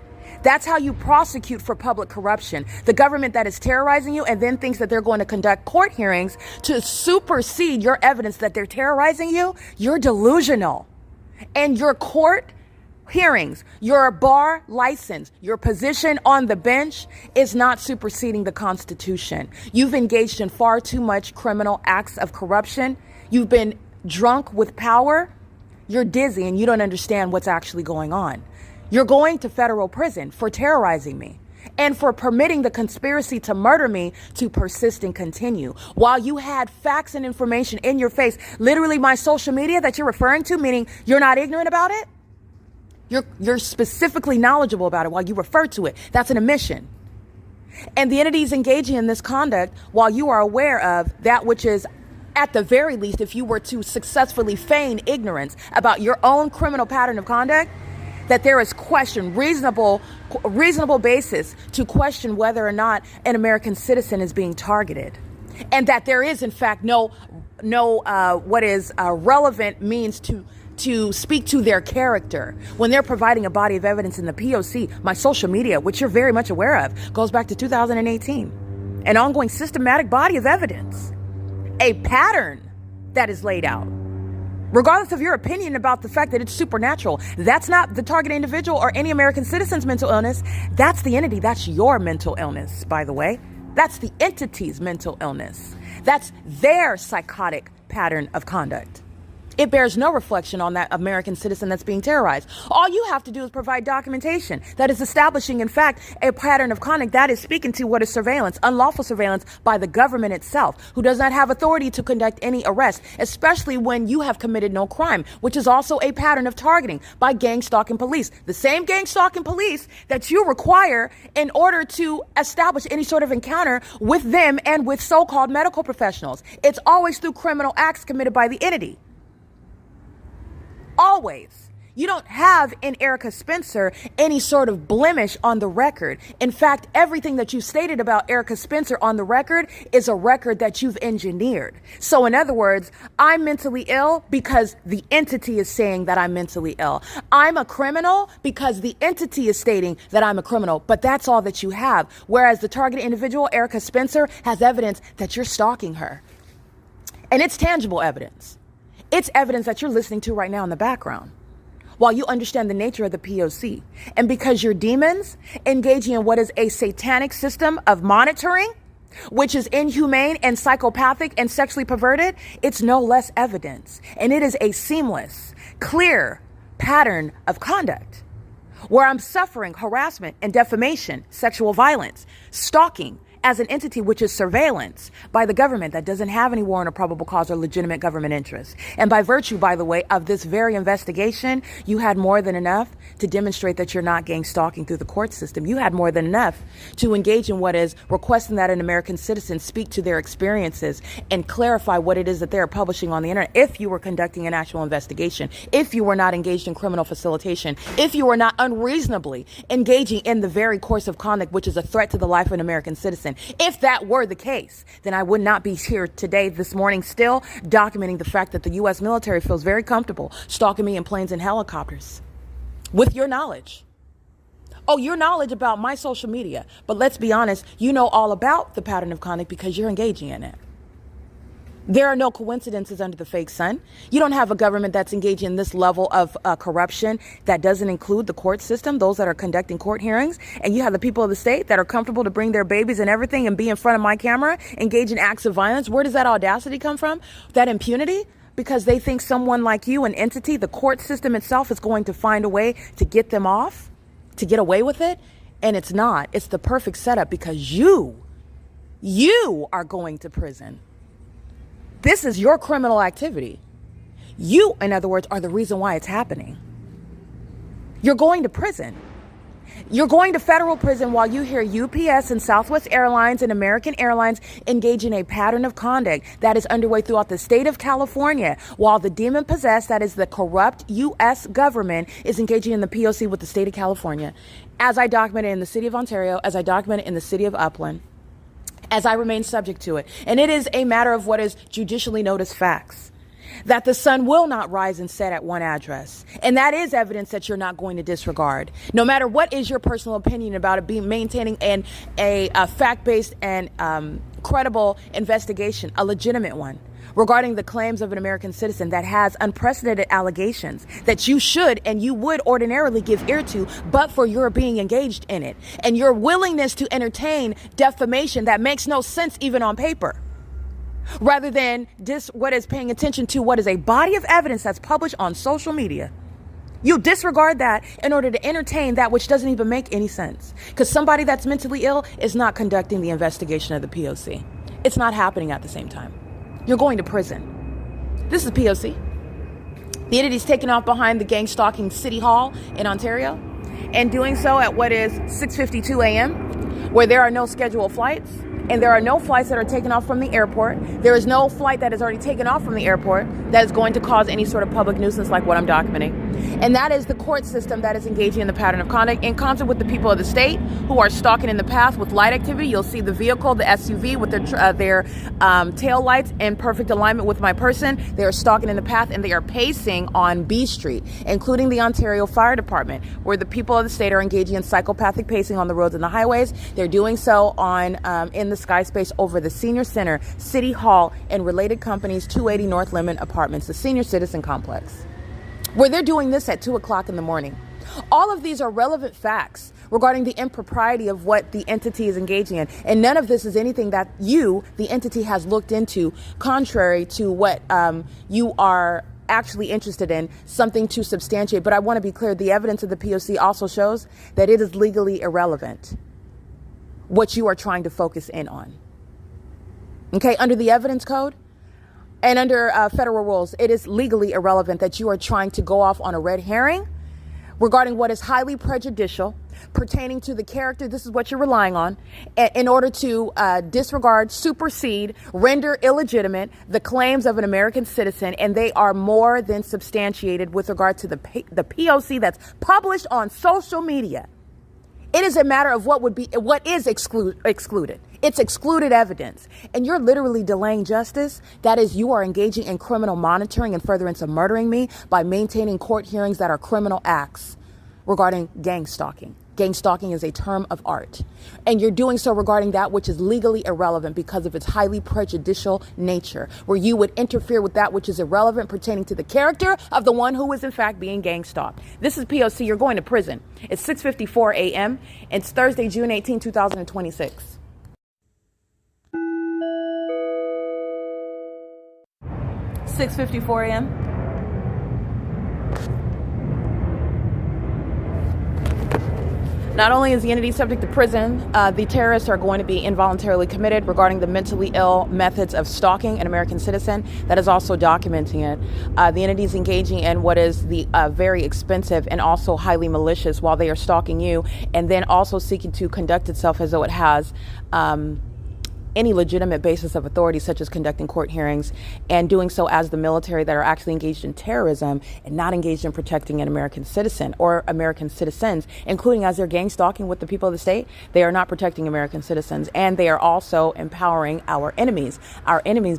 That's how you prosecute for public corruption. The government that is terrorizing you and then thinks that they're going to conduct court hearings to supersede your evidence that they're terrorizing you, you're delusional. And your court hearings, your bar license, your position on the bench is not superseding the Constitution. You've engaged in far too much criminal acts of corruption. You've been drunk with power. You're dizzy and you don't understand what's actually going on. You're going to federal prison for terrorizing me and for permitting the conspiracy to murder me to persist and continue while you had facts and information in your face, literally my social media that you're referring to, meaning you're not ignorant about it. You're specifically knowledgeable about it while you refer to it. That's an admission. And the entities engaging in this conduct while you are aware of that which is, at the very least, if you were to successfully feign ignorance about your own criminal pattern of conduct, that there is reasonable basis to question whether or not an American citizen is being targeted. And that there is, in fact, no what is relevant means to speak to their character when they're providing a body of evidence in the P.O.C. My social media, which you're very much aware of, goes back to 2018. An ongoing systematic body of evidence. A pattern that is laid out. Regardless of your opinion about the fact that it's supernatural, that's not the target individual or any American citizen's mental illness. That's the entity. That's your mental illness, by the way. That's the entity's mental illness. That's their psychotic pattern of conduct. It bears no reflection on that American citizen that's being terrorized. All you have to do is provide documentation that is establishing, in fact, a pattern of conduct that is speaking to what is surveillance, unlawful surveillance by the government itself, who does not have authority to conduct any arrest, especially when you have committed no crime, which is also a pattern of targeting by gang stalking police. The same gang stalking police that you require in order to establish any sort of encounter with them and with so-called medical professionals. It's always through criminal acts committed by the entity. Always. You don't have in Erica Spencer any sort of blemish on the record. In fact, everything that you stated about Erica Spencer on the record is a record that you've engineered. So in other words, I'm mentally ill because the entity is saying that I'm mentally ill. I'm a criminal because the entity is stating that I'm a criminal, but that's all that you have. Whereas the targeted individual, Erica Spencer, has evidence that you're stalking her. And it's tangible evidence. It's evidence that you're listening to right now in the background. while you understand the nature of the P.O.C. And because your demons engaging in what is a satanic system of monitoring, which is inhumane and psychopathic and sexually perverted, it's no less evidence. And it is a seamless, clear pattern of conduct where I'm suffering harassment and defamation, sexual violence, stalking, as an entity which is surveillance by the government that doesn't have any warrant or probable cause or legitimate government interest. And by virtue, by the way, of this very investigation, you had more than enough to demonstrate that you're not gang stalking through the court system. You had more than enough to engage in what is requesting that an American citizen speak to their experiences and clarify what it is that they're publishing on the internet. If you were conducting an actual investigation, if you were not engaged in criminal facilitation, if you were not unreasonably engaging in the very course of conduct which is a threat to the life of an American citizen. If that were the case, then I would not be here today, this morning, still documenting the fact that the U.S. military feels very comfortable stalking me in planes and helicopters. With your knowledge. Oh, your knowledge about my social media. But let's be honest, you know all about the pattern of conduct because you're engaging in it. There are no coincidences under the fake sun. You don't have a government that's engaging in this level of corruption that doesn't include the court system, those that are conducting court hearings. And you have the people of the state that are comfortable to bring their babies and everything and be in front of my camera, engage in acts of violence. Where does that audacity come from? That impunity? Because they think someone like you, an entity, the court system itself is going to find a way to get them off, to get away with it. And it's not. It's the perfect setup because you are going to prison. This is your criminal activity. You, in other words, are the reason why it's happening. You're going to prison. You're going to federal prison while you hear UPS and Southwest Airlines and American Airlines engage in a pattern of conduct that is underway throughout the state of California, while the demon-possessed, that is the corrupt U.S. government, is engaging in the P.O.C. with the state of California. As I documented in the city of Ontario, as I documented in the city of Upland, as I remain subject to it. And it is a matter of what is judicially known as facts. That the sun will not rise and set at one address. And that is evidence that you're not going to disregard. No matter what is your personal opinion about it, being maintaining a fact-based and credible investigation, a legitimate one, regarding the claims of an American citizen that has unprecedented allegations that you should and you would ordinarily give ear to, but for your being engaged in it and your willingness to entertain defamation that makes no sense even on paper, rather than what is paying attention to what is a body of evidence that's published on social media. You disregard that in order to entertain that which doesn't even make any sense, because somebody that's mentally ill is not conducting the investigation of the P.O.C. It's not happening at the same time. You're going to prison. This is P.O.C. The entity's taken off behind the gang stalking City Hall in Ontario, and doing so at what is 6:52 a.m., where there are no scheduled flights, and there are no flights that are taken off from the airport. There is no flight that is already taken off from the airport that is going to cause any sort of public nuisance like what I'm documenting. And that is the court system that is engaging in the pattern of conduct in concert with the people of the state who are stalking in the path with light activity. You'll see the vehicle, the SUV, with their tail lights in perfect alignment with my person. They are stalking in the path and they are pacing on B Street, including the Ontario Fire Department, where the people of the state are engaging in psychopathic pacing on the roads and the highways. They're doing so on in the sky space over the Senior Center, City Hall, and related companies, 280 North Lemon Apartments, the Senior Citizen Complex, where they're doing this at 2 o'clock in the morning. All of these are relevant facts regarding the impropriety of what the entity is engaging in. And none of this is anything that you, the entity, has looked into contrary to what you are actually interested in, something to substantiate. But I want to be clear, the evidence of the P.O.C. also shows that it is legally irrelevant what you are trying to focus in on. Okay, under the evidence code, and under federal rules, it is legally irrelevant that you are trying to go off on a red herring regarding what is highly prejudicial pertaining to the character. This is what you're relying on in order to disregard, supersede, render illegitimate the claims of an American citizen. And they are more than substantiated with regard to the P.O.C. that's published on social media. It is a matter of what is excluded. It's excluded evidence. And you're literally delaying justice. That is, you are engaging in criminal monitoring and furtherance of murdering me by maintaining court hearings that are criminal acts regarding gang stalking. Gang stalking is a term of art. And you're doing so regarding that which is legally irrelevant because of its highly prejudicial nature, where you would interfere with that which is irrelevant pertaining to the character of the one who is in fact being gang stalked. This is P.O.C. You're going to prison. It's 6:54 a.m. It's Thursday, June 18, 2026. $6:54 a.m. Not only is the entity subject to prison, the terrorists are going to be involuntarily committed regarding the mentally ill methods of stalking an American citizen. That is also documenting it. The entity is engaging in what is the very expensive and also highly malicious while they are stalking you, and then also seeking to conduct itself as though it has any legitimate basis of authority, such as conducting court hearings, and doing so as the military that are actually engaged in terrorism and not engaged in protecting an American citizen or American citizens, including as they're gang stalking with the people of the state. They are not protecting American citizens, and they are also empowering our enemies,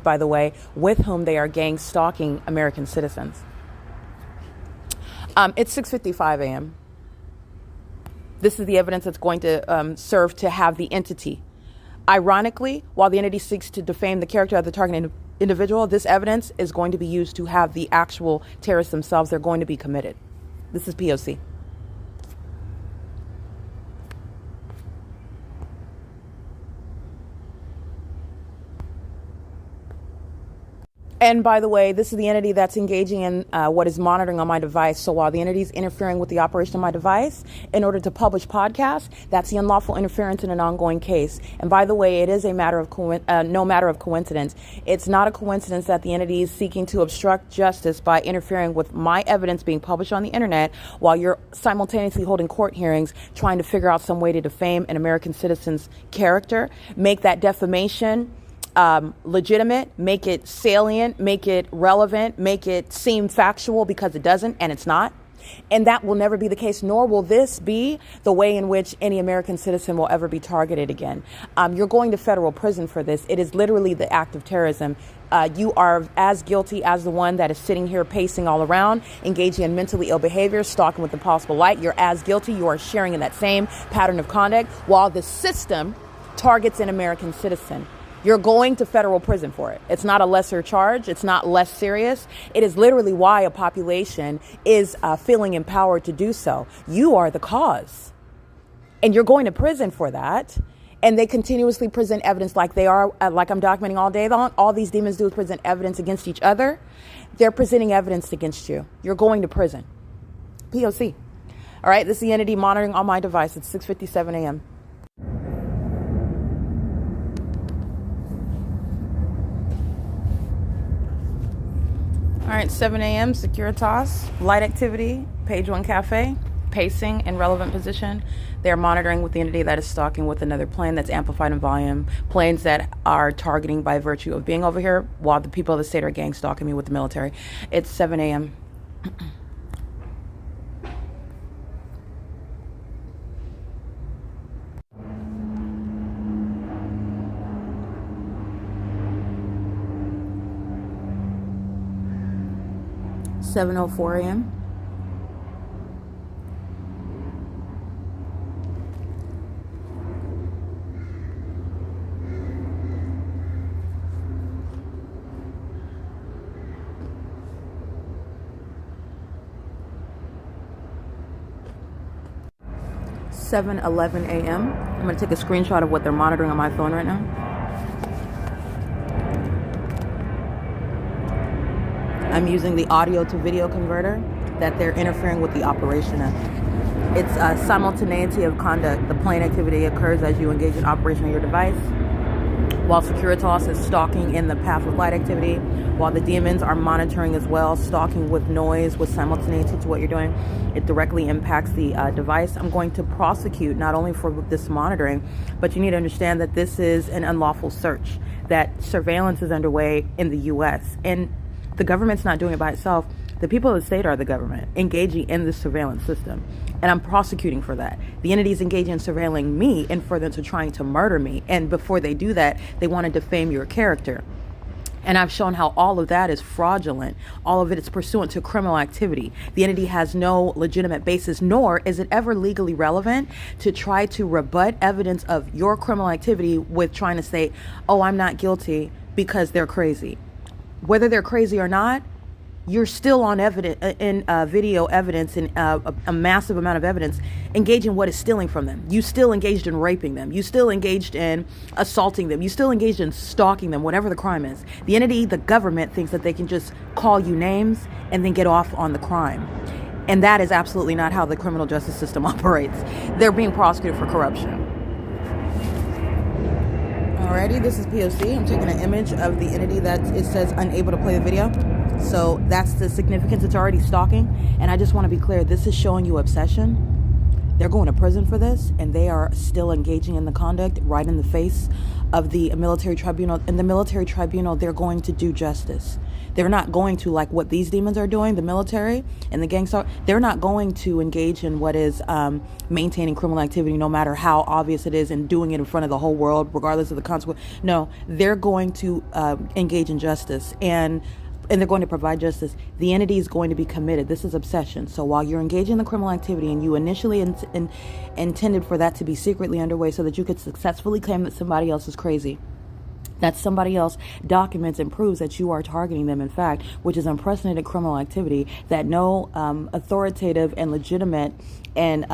by the way, with whom they are gang stalking American citizens. It's 6:55 a.m. This is the evidence that's going to serve to have the entity. Ironically, while the entity seeks to defame the character of the targeted individual, this evidence is going to be used to have the actual terrorists themselves. They're going to be committed. This is P.O.C. And by the way, this is the entity that's engaging in what is monitoring on my device. So while the entity is interfering with the operation of my device in order to publish podcasts, that's the unlawful interference in an ongoing case. And by the way, it is a matter of no matter of coincidence. It's not a coincidence that the entity is seeking to obstruct justice by interfering with my evidence being published on the internet while you're simultaneously holding court hearings, trying to figure out some way to defame an American citizen's character, make that defamation legitimate, make it salient, make it relevant, make it seem factual, because it doesn't, and it's not. And that will never be the case, nor will this be the way in which any American citizen will ever be targeted again. You're going to federal prison for this. It is literally the act of terrorism. You are as guilty as the one that is sitting here pacing all around, engaging in mentally ill behavior, stalking with impossible light. You're as guilty. You are sharing in that same pattern of conduct while the system targets an American citizen. You're going to federal prison for it. It's not a lesser charge. It's not less serious. It is literally why a population is feeling empowered to do so. You are the cause. And you're going to prison for that. And they continuously present evidence like they are, like I'm documenting all day long. All these demons do is present evidence against each other. They're presenting evidence against you. You're going to prison. P.O.C. All right, this is the entity monitoring on my device. It's 6:57 a.m. All right, 7 a.m., Securitas, light activity, page 1 cafe, pacing in relevant position. They're monitoring with the entity that is stalking with another plane that's amplified in volume, planes that are targeting by virtue of being over here while the people of the state are gang stalking me with the military. It's 7 a.m. 7:04 a.m. (7:11 a.m.) I'm going to take a screenshot of what they're monitoring on my phone right now. I'm using the audio to video converter that they're interfering with the operation of. It's a simultaneity of conduct. The plane activity occurs as you engage in operation of your device, while Securitas is stalking in the path with light activity, while the demons are monitoring as well, stalking with noise, with simultaneity to what you're doing. It directly impacts the device. I'm going to prosecute not only for this monitoring, but you need to understand that this is an unlawful search, that surveillance is underway in the U.S. And the government's not doing it by itself. The people of the state are the government, engaging in this surveillance system. And I'm prosecuting for that. The entities engaging in surveilling me in furtherance to trying to murder me. And before they do that, they want to defame your character. And I've shown how all of that is fraudulent. All of it is pursuant to criminal activity. The entity has no legitimate basis, nor is it ever legally relevant to try to rebut evidence of your criminal activity with trying to say, oh, I'm not guilty because they're crazy. Whether they're crazy or not, you're still on video evidence and a massive amount of evidence engaging what is stealing from them. You still engaged in raping them. You still engaged in assaulting them. You still engaged in stalking them, whatever the crime is. The entity, the government, thinks that they can just call you names and then get off on the crime. And that is absolutely not how the criminal justice system operates. They're being prosecuted for corruption. Alrighty, this is P.O.C. I'm taking an image of the entity that it says unable to play the video. So that's the significance. It's already stalking. And I just want to be clear, this is showing you obsession. They're going to prison for this, and they are still engaging in the conduct right in the face of the military tribunal. In the military tribunal, they're going to do justice. They're not going to, like what these demons are doing, the military and the gangster, they're not going to engage in what is maintaining criminal activity, no matter how obvious it is, and doing it in front of the whole world, regardless of the consequence. No, they're going to engage in justice, and they're going to provide justice. The entity is going to be committed. This is obsession. So while you're engaging in the criminal activity, and you initially intended for that to be secretly underway so that you could successfully claim that somebody else is crazy, that somebody else documents and proves that you are targeting them, in fact, which is unprecedented criminal activity that no authoritative and legitimate and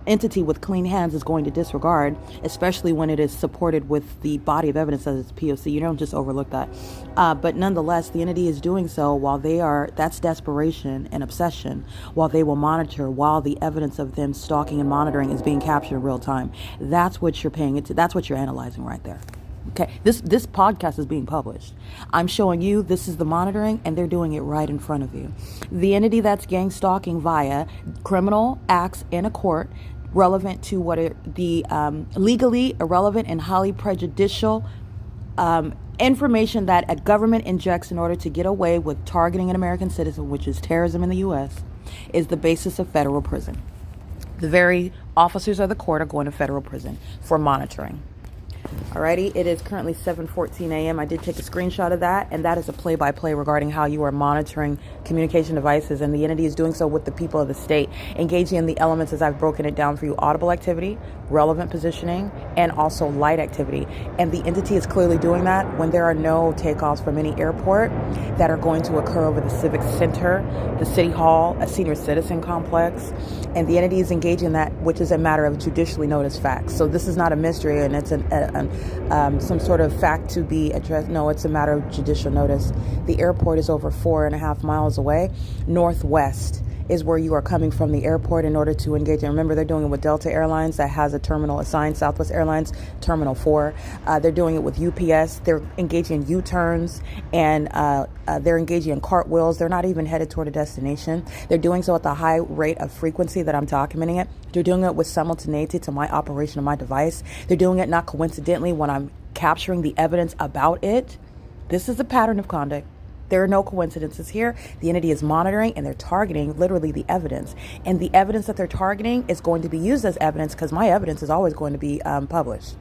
entity with clean hands is going to disregard, especially when it is supported with the body of evidence as its P.O.C. You don't just overlook that. But nonetheless, the entity is doing so while that's desperation and obsession, while they will monitor, while the evidence of them stalking and monitoring is being captured in real time. That's what you're paying into. That's what you're analyzing right there. Okay, this podcast is being published. I'm showing you this is the monitoring, and they're doing it right in front of you. The entity that's gang stalking via criminal acts in a court relevant to what the legally irrelevant and highly prejudicial information that a government injects in order to get away with targeting an American citizen, which is terrorism in the U.S., is the basis of federal prison. The very officers of the court are going to federal prison for monitoring. Alrighty, it is currently 7:14 a.m. I did take a screenshot of that, and that is a play-by-play regarding how you are monitoring communication devices, and the entity is doing so with the people of the state, engaging in the elements as I've broken it down for you: audible activity, relevant positioning, and also light activity. And the entity is clearly doing that when there are no takeoffs from any airport that are going to occur over the Civic Center, the City Hall, a senior citizen complex, and the entity is engaging in that, which is a matter of judicially noticed facts. So this is not a mystery, and it's some sort of fact to be addressed. No, it's a matter of judicial notice. The airport is over 4.5 miles away. Northwest is where you are coming from the airport in order to engage. And remember, they're doing it with Delta Airlines that has a terminal assigned, Southwest Airlines, Terminal 4. They're doing it with UPS. They're engaging in U-turns, and they're engaging in cartwheels. They're not even headed toward a destination. They're doing so at the high rate of frequency that I'm documenting it. They're doing it with simultaneity to my operation of my device. They're doing it not coincidentally when I'm capturing the evidence about it. This is a pattern of conduct. There are no coincidences here. The entity is monitoring, and they're targeting literally the evidence. And the evidence that they're targeting is going to be used as evidence, because my evidence is always going to be published.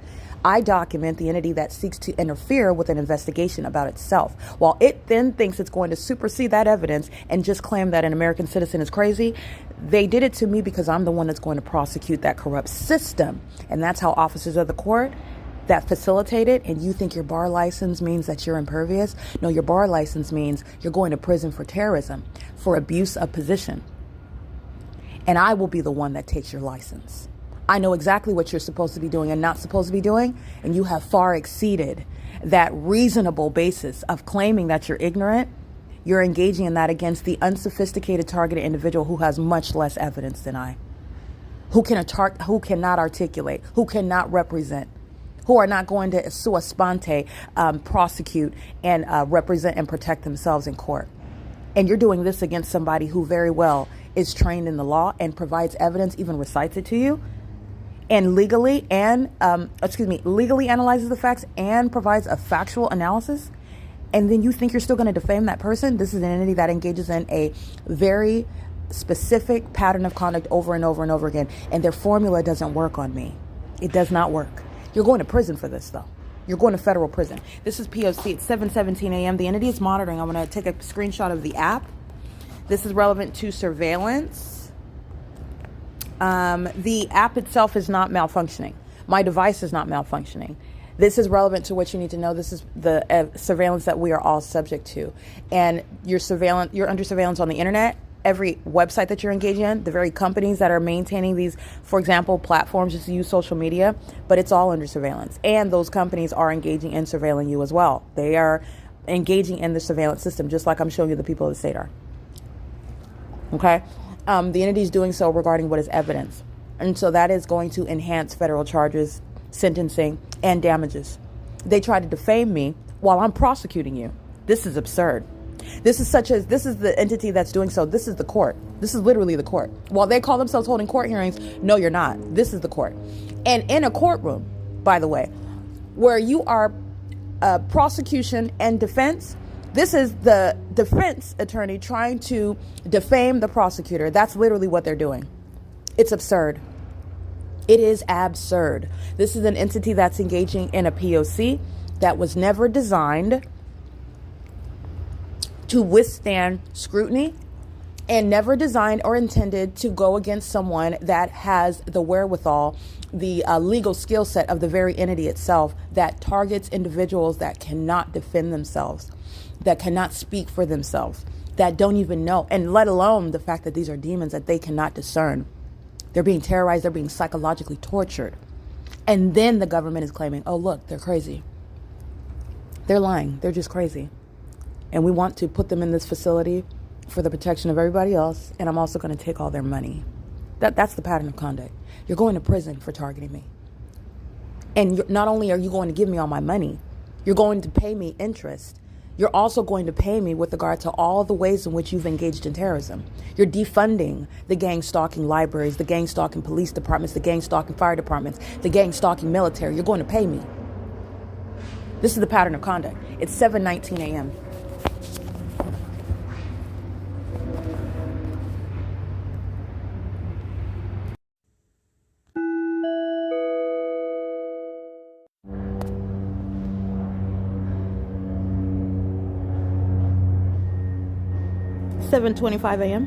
I document the entity that seeks to interfere with an investigation about itself, while it then thinks it's going to supersede that evidence and just claim that an American citizen is crazy. They did it to me because I'm the one that's going to prosecute that corrupt system. And that's how officers of the court that facilitate it, and you think your bar license means that you're impervious. No, your bar license means you're going to prison for terrorism, for abuse of position. And I will be the one that takes your license. I know exactly what you're supposed to be doing and not supposed to be doing, and you have far exceeded that reasonable basis of claiming that you're ignorant. You're engaging in that against the unsophisticated targeted individual who has much less evidence than I, who cannot articulate, who cannot represent, who are not going to sua sponte, prosecute and represent and protect themselves in court. And you're doing this against somebody who very well is trained in the law and provides evidence, even recites it to you, and legally analyzes the facts and provides a factual analysis. And then you think you're still going to defame that person? This is an entity that engages in a very specific pattern of conduct over and over and over again. And their formula doesn't work on me. It does not work. You're going to prison for this, though. You're going to federal prison. This is P.O.C. It's 7:17 a.m. The entity is monitoring. I'm going to take a screenshot of the app. This is relevant to surveillance. The app itself is not malfunctioning. My device is not malfunctioning. This is relevant to what you need to know. This is the surveillance that we are all subject to. And you're under surveillance on the internet. Every website that you're engaging in, the very companies that are maintaining these, for example, platforms, just use social media, but it's all under surveillance. And those companies are engaging in surveilling you as well. They are engaging in the surveillance system, just like I'm showing you the people of the state are. Okay? The entity is doing so regarding what is evidence. And so that is going to enhance federal charges, sentencing, and damages. They try to defame me while I'm prosecuting you. This is absurd. This is the entity that's doing so. This is the court. This is literally the court. While they call themselves holding court hearings, no, you're not. This is the court. And in a courtroom, by the way, where you are prosecution and defense, this is the defense attorney trying to defame the prosecutor. That's literally what they're doing. It's absurd. It is absurd. This is an entity that's engaging in a P.O.C. that was never designed to withstand scrutiny and never designed or intended to go against someone that has the wherewithal, the legal skill set of the very entity itself that targets individuals that cannot defend themselves, that cannot speak for themselves, that don't even know, and let alone the fact that these are demons that they cannot discern. They're being terrorized, they're being psychologically tortured. And then the government is claiming, oh, look, they're crazy. They're lying, they're just crazy. And we want to put them in this facility for the protection of everybody else. And I'm also going to take all their money. That's the pattern of conduct. You're going to prison for targeting me. And not only are you going to give me all my money, you're going to pay me interest. You're also going to pay me with regard to all the ways in which you've engaged in terrorism. You're defunding the gang stalking libraries, the gang stalking police departments, the gang stalking fire departments, the gang stalking military. You're going to pay me. This is the pattern of conduct. It's 7:19 a.m. $7:25 a.m.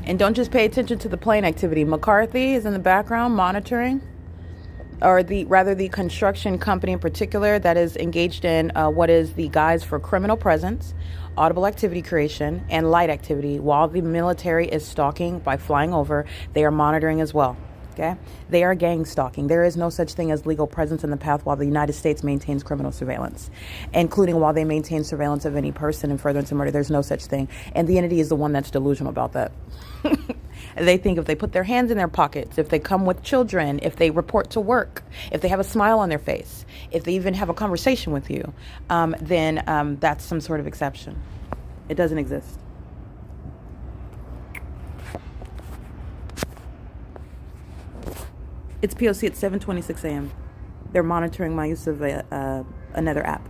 And don't just pay attention to the plane activity. McCarthy is in the background monitoring, or the construction company in particular that is engaged in what is the guise for criminal presence, audible activity creation, and light activity. While the military is stalking by flying over, they are monitoring as well. Okay? They are gang stalking. There is no such thing as legal presence in the path while the United States maintains criminal surveillance, including while they maintain surveillance of any person in furtherance of murder. There's no such thing. And the entity is the one that's delusional about that. They think if they put their hands in their pockets, if they come with children, if they report to work, if they have a smile on their face, if they even have a conversation with you, then that's some sort of exception. It doesn't exist. It's P.O.C. at 7:26 a.m. They're monitoring my use of another app.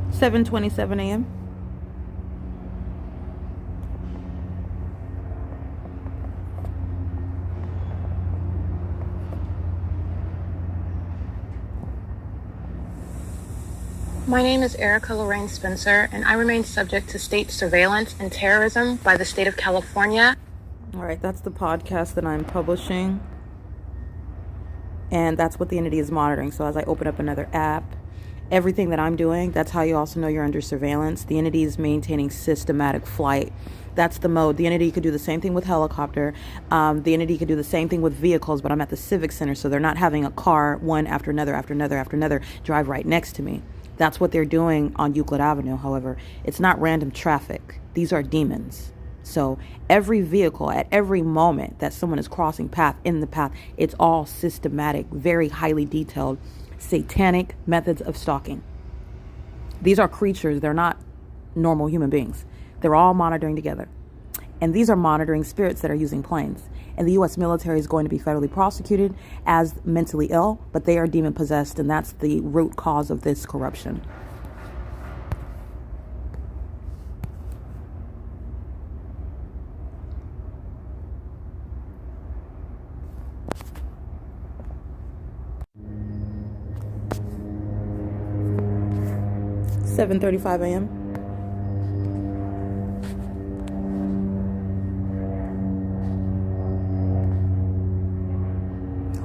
$7:27 a.m. My name is Erica Lorraine Spencer, and I remain subject to state surveillance and terrorism by the state of California. All right, that's the podcast that I'm publishing. And that's what the entity is monitoring. So as I open up another app, everything that I'm doing, that's how you also know you're under surveillance. The entity is maintaining systematic flight. That's the mode. The entity could do the same thing with helicopter. The entity could do the same thing with vehicles, but I'm at the Civic Center, so they're not having a car, one after another, after another, after another, drive right next to me. That's what they're doing on Euclid Avenue. However, it's not random traffic. These are demons. So every vehicle at every moment that someone is crossing path in the path, it's all systematic, very highly detailed, satanic methods of stalking. These are creatures. They're not normal human beings. They're all monitoring together. And these are monitoring spirits that are using planes. And the U.S. military is going to be federally prosecuted as mentally ill, but they are demon possessed, and that's the root cause of this corruption. 7:35 a.m.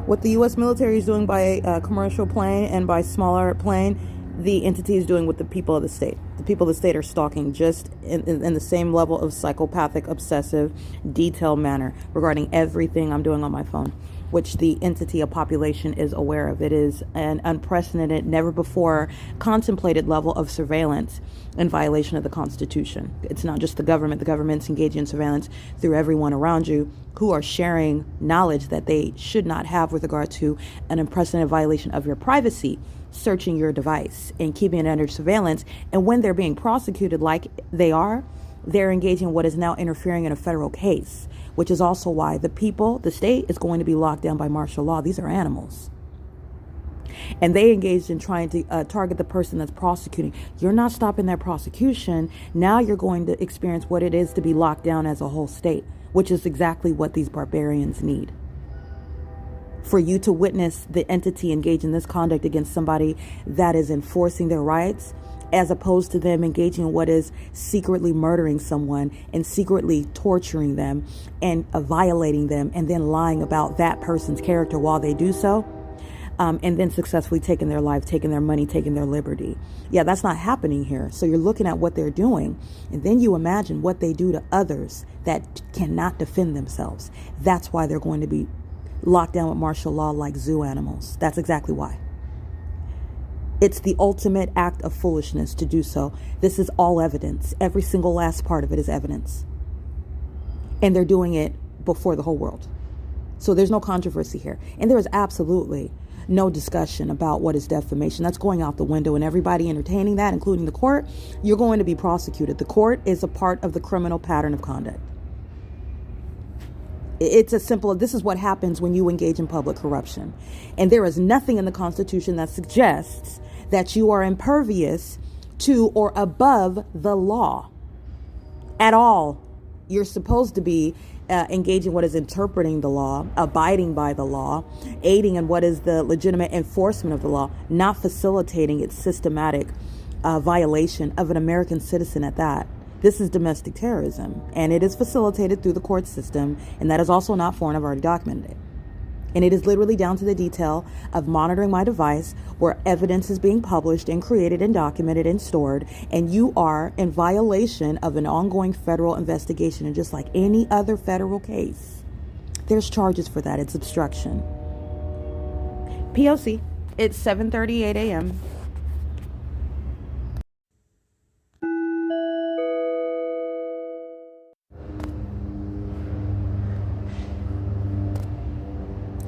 What the U.S. military is doing by commercial plane and by smaller plane, the entity is doing with the people of the state. The people of the state are stalking just in the same level of psychopathic, obsessive, detailed manner regarding everything I'm doing on my phone, which the entity of population is aware of. It is an unprecedented, never before contemplated level of surveillance in violation of the Constitution. It's not just the government. The government's engaging in surveillance through everyone around you who are sharing knowledge that they should not have with regard to an unprecedented violation of your privacy, searching your device and keeping it under surveillance. And when they're being prosecuted like they are, they're engaging in what is now interfering in a federal case, which is also why the people, the state, is going to be locked down by martial law. These are animals. And they engaged in trying to target the person that's prosecuting. You're not stopping that prosecution. Now you're going to experience what it is to be locked down as a whole state, which is exactly what these barbarians need. For you to witness the entity engage in this conduct against somebody that is enforcing their rights, as opposed to them engaging in what is secretly murdering someone and secretly torturing them and violating them and then lying about that person's character while they do so, and then successfully taking their life, taking their money, taking their liberty. Yeah, that's not happening here. So you're looking at what they're doing, and then you imagine what they do to others that cannot defend themselves. That's why they're going to be locked down with martial law like zoo animals. That's exactly why. It's the ultimate act of foolishness to do so. This is all evidence. Every single last part of it is evidence. And they're doing it before the whole world. So there's no controversy here. And there is absolutely no discussion about what is defamation. That's going out the window, and everybody entertaining that, including the court, you're going to be prosecuted. The court is a part of the criminal pattern of conduct. It's as simple as this is what happens when you engage in public corruption. And there is nothing in the Constitution that suggests that you are impervious to or above the law at all. You're supposed to be engaging what is interpreting the law, abiding by the law, aiding in what is the legitimate enforcement of the law, not facilitating its systematic violation of an American citizen at that. This is domestic terrorism, and it is facilitated through the court system, and that is also not foreign. I've already documented it. And it is literally down to the detail of monitoring my device where evidence is being published and created and documented and stored, and you are in violation of an ongoing federal investigation. And just like any other federal case, there's charges for that. It's obstruction. P.O.C. It's 7:38 a.m.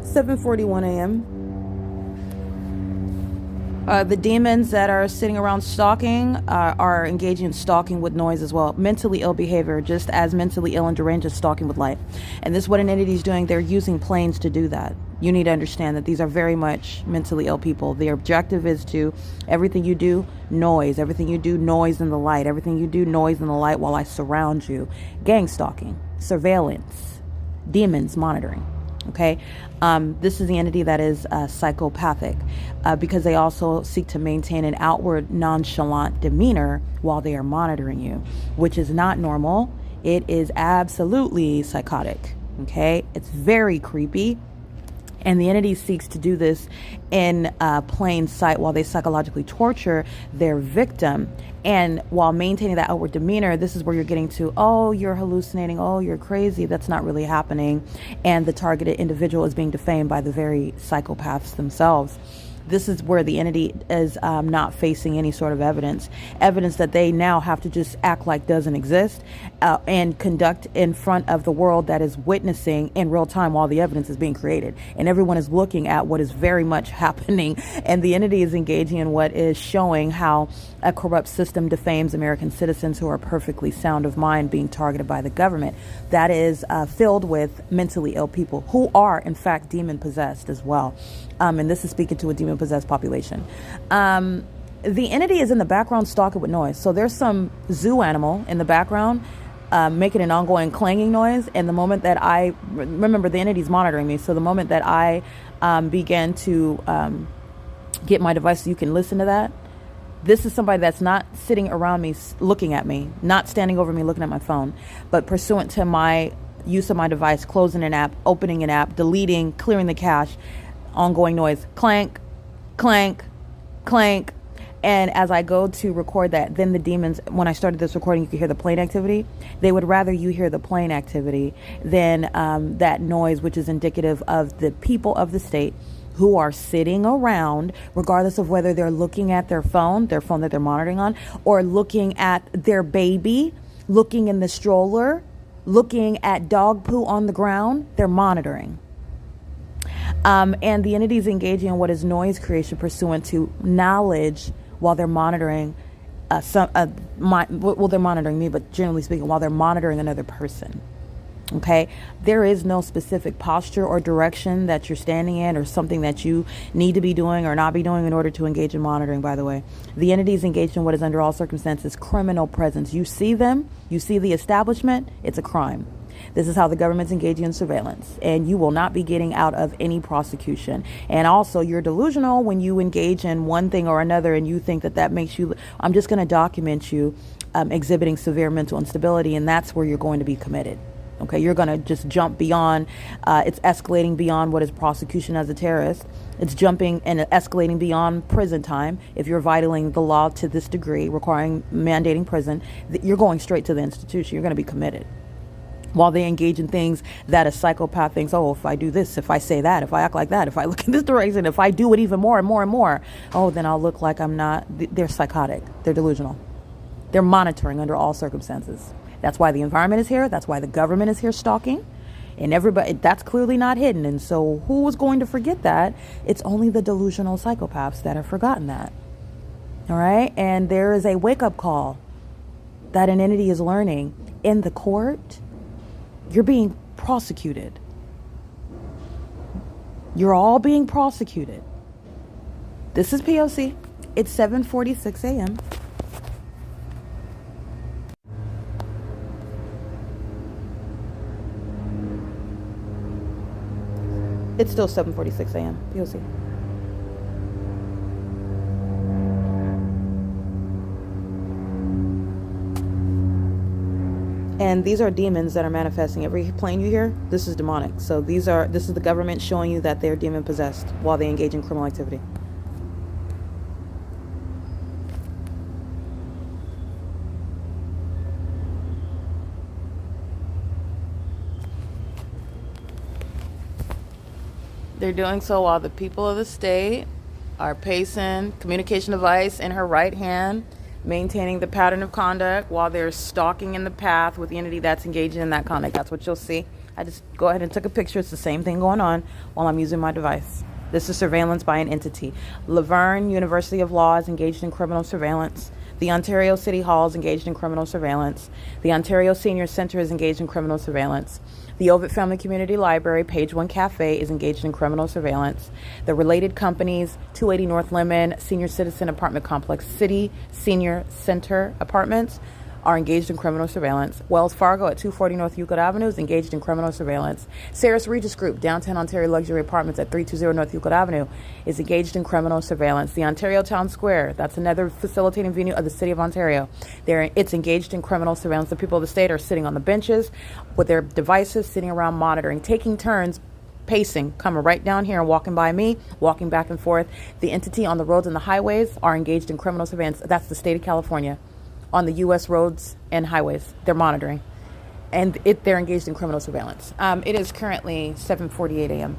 $7:41 a.m. The demons that are sitting around stalking are engaging in stalking with noise as well. Mentally ill behavior, just as mentally ill and deranged is stalking with light. And this is what an entity is doing. They're using planes to do that. You need to understand that these are very much mentally ill people. The objective is to, everything you do, noise. Everything you do, noise in the light. Everything you do, noise in the light while I surround you. Gang stalking, surveillance, demons monitoring. Okay, this is the entity that is psychopathic because they also seek to maintain an outward nonchalant demeanor while they are monitoring you, which is not normal. It is absolutely psychotic. Okay, it's very creepy. And the entity seeks to do this in plain sight while they psychologically torture their victim. And while maintaining that outward demeanor, this is where you're getting to, oh, you're hallucinating, oh, you're crazy. That's not really happening. And the targeted individual is being defamed by the very psychopaths themselves. This is where the entity is not facing any sort of evidence that they now have to just act like doesn't exist and conduct in front of the world that is witnessing in real time while the evidence is being created. And everyone is looking at what is very much happening. And the entity is engaging in what is showing how a corrupt system defames American citizens who are perfectly sound of mind being targeted by the government. That is filled with mentally ill people who are, in fact, demon possessed as well. And this is speaking to a demon-possessed population. The entity is in the background stalking with noise. So there's some zoo animal in the background making an ongoing clanging noise. And the moment that I, remember the entity's monitoring me, so the moment that I began to get my device so you can listen to that, This is somebody that's not sitting around me looking at me, not standing over me looking at my phone, but pursuant to my use of my device, closing an app, opening an app, deleting, clearing the cache, ongoing noise, clank, clank, clank. And as I go to record that, then the demons, when I started this recording, you could hear the plane activity. They would rather you hear the plane activity than that noise, which is indicative of the people of the state who are sitting around, regardless of whether they're looking at their phone that they're monitoring on, or looking at their baby, looking in the stroller, looking at dog poo on the ground. They're monitoring. And the entities engaging in what is noise creation pursuant to knowledge while they're monitoring they're monitoring me, but generally speaking, while they're monitoring another person. Okay, there is no specific posture or direction that you're standing in or something that you need to be doing or not be doing in order to engage in monitoring, by the way. The entities engaged in what is under all circumstances criminal presence. You see them, you see the establishment, it's a crime. This is how the government's engaging in surveillance, and you will not be getting out of any prosecution. And also, you're delusional when you engage in one thing or another and you think that that makes you, I'm just going to document you exhibiting severe mental instability, and that's where you're going to be committed. Okay, you're going to just jump beyond, it's escalating beyond what is prosecution as a terrorist. It's jumping and escalating beyond prison time. If you're violating the law to this degree, requiring, mandating prison, you're going straight to the institution. You're going to be committed. While they engage in things that a psychopath thinks, oh, if I do this, if I say that, if I act like that, if I look in this direction, if I do it even more and more and more, oh, then I'll look like I'm not. They're psychotic. They're delusional. They're monitoring under all circumstances. That's why the environment is here. That's why the government is here stalking. And everybody, that's clearly not hidden. And so who is going to forget that? It's only the delusional psychopaths that have forgotten that. All right? And there is a wake-up call that an entity is learning in the court. You're being prosecuted. You're all being prosecuted. This is P.O.C. It's 7:46 a.m. It's still 7:46 a.m. P.O.C. And these are demons that are manifesting. Every plane you hear, this is demonic. So this is the government showing you that they're demon possessed while they engage in criminal activity. They're doing so while the people of the state are pacing communication device in her right hand, maintaining the pattern of conduct while they're stalking in the path with the entity that's engaging in that conduct. That's what you'll see. I just go ahead and took a picture. It's the same thing going on while I'm using my device. This is surveillance by an entity. Laverne University of Law is engaged in criminal surveillance. The Ontario City Hall is engaged in criminal surveillance. The Ontario Senior Center is engaged in criminal surveillance. The Ovid Family Community Library, Page One Cafe, is engaged in criminal surveillance. The related companies, 280 North Lemon, Senior Citizen Apartment Complex, City Senior Center Apartments, are engaged in criminal surveillance. Wells Fargo at 240 North Euclid Avenue is engaged in criminal surveillance. Saris Regis Group, Downtown Ontario Luxury Apartments at 320 North Euclid Avenue, is engaged in criminal surveillance. The Ontario Town Square, that's another facilitating venue of the City of Ontario. It's engaged in criminal surveillance. The people of the state are sitting on the benches with their devices, sitting around monitoring, taking turns pacing, coming right down here and walking by me, walking back and forth. The entity on the roads and the highways are engaged in criminal surveillance. That's the state of California. On the U.S. roads and highways, they're monitoring, and they're engaged in criminal surveillance. It is currently 7:48 a.m.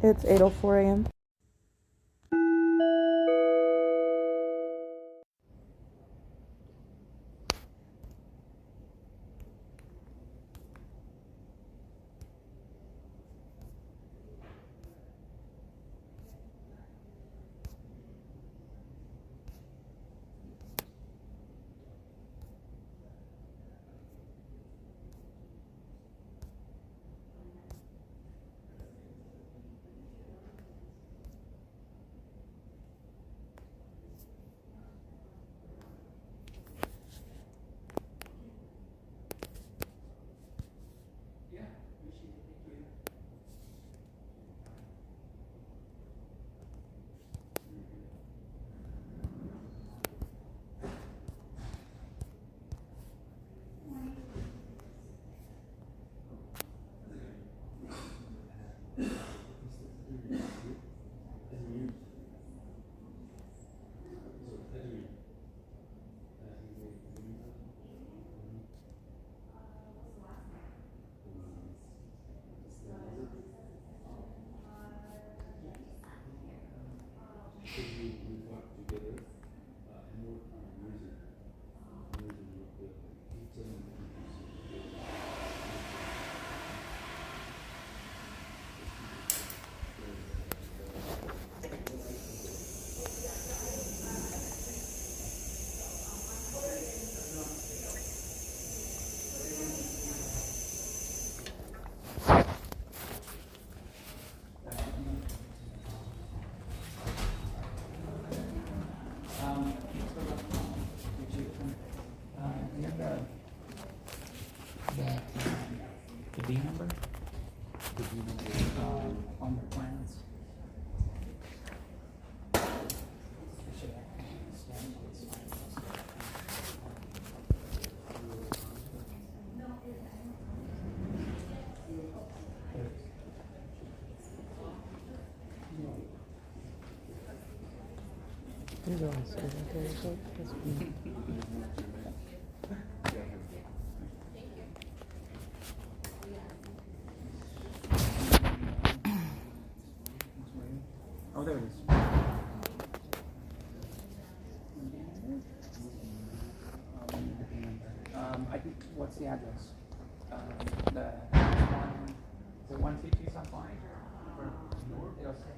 It's 8:04 a.m. on the plans. Oh, there it is. I think, what's the address? The one, the 150 South Line? It'll say.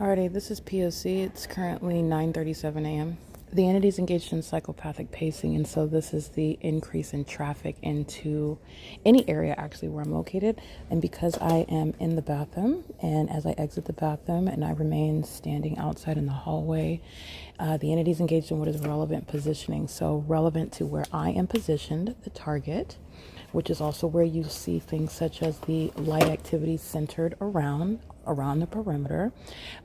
Alrighty, this is P.O.C. It's currently 9:37 a.m. The entity is engaged in psychopathic pacing, and so this is the increase in traffic into any area actually where I'm located. And because I am in the bathroom, and as I exit the bathroom and I remain standing outside in the hallway, the entity is engaged in what is relevant positioning. So relevant to where I am positioned, the target, which is also where you see things such as the light activity centered around the perimeter,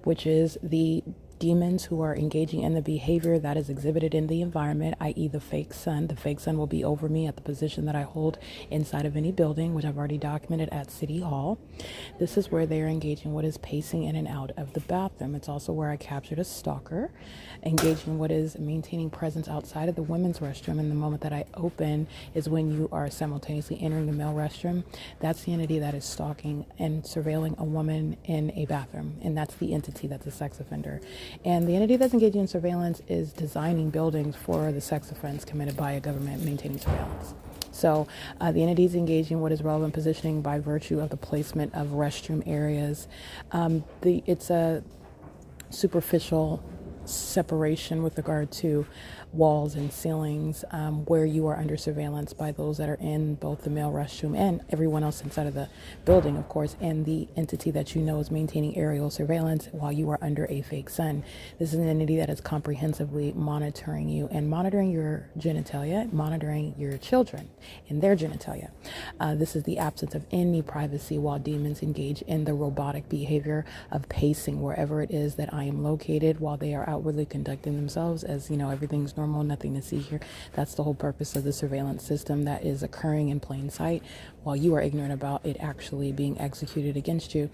which is the demons who are engaging in the behavior that is exhibited in the environment, i.e. the fake sun. The fake sun will be over me at the position that I hold inside of any building, which I've already documented at City Hall. This is where they are engaging what is pacing in and out of the bathroom. It's also where I captured a stalker, engaging what is maintaining presence outside of the women's restroom. And the moment that I open is when you are simultaneously entering the male restroom. That's the entity that is stalking and surveilling a woman in a bathroom. And that's the entity that's a sex offender. And the entity that's engaging in surveillance is designing buildings for the sex offense committed by a government maintaining surveillance. So the entity is engaging what is relevant positioning by virtue of the placement of restroom areas. It's a superficial separation with regard to walls and ceilings, where you are under surveillance by those that are in both the male restroom and everyone else inside of the building, of course, and the entity that you know is maintaining aerial surveillance while you are under a fake sun. This is an entity that is comprehensively monitoring you and monitoring your genitalia, monitoring your children and their genitalia. This is the absence of any privacy while demons engage in the robotic behavior of pacing wherever it is that I am located while they are outwardly conducting themselves as, you know, everything's normal, nothing to see here. That's the whole purpose of the surveillance system that is occurring in plain sight while you are ignorant about it actually being executed against you.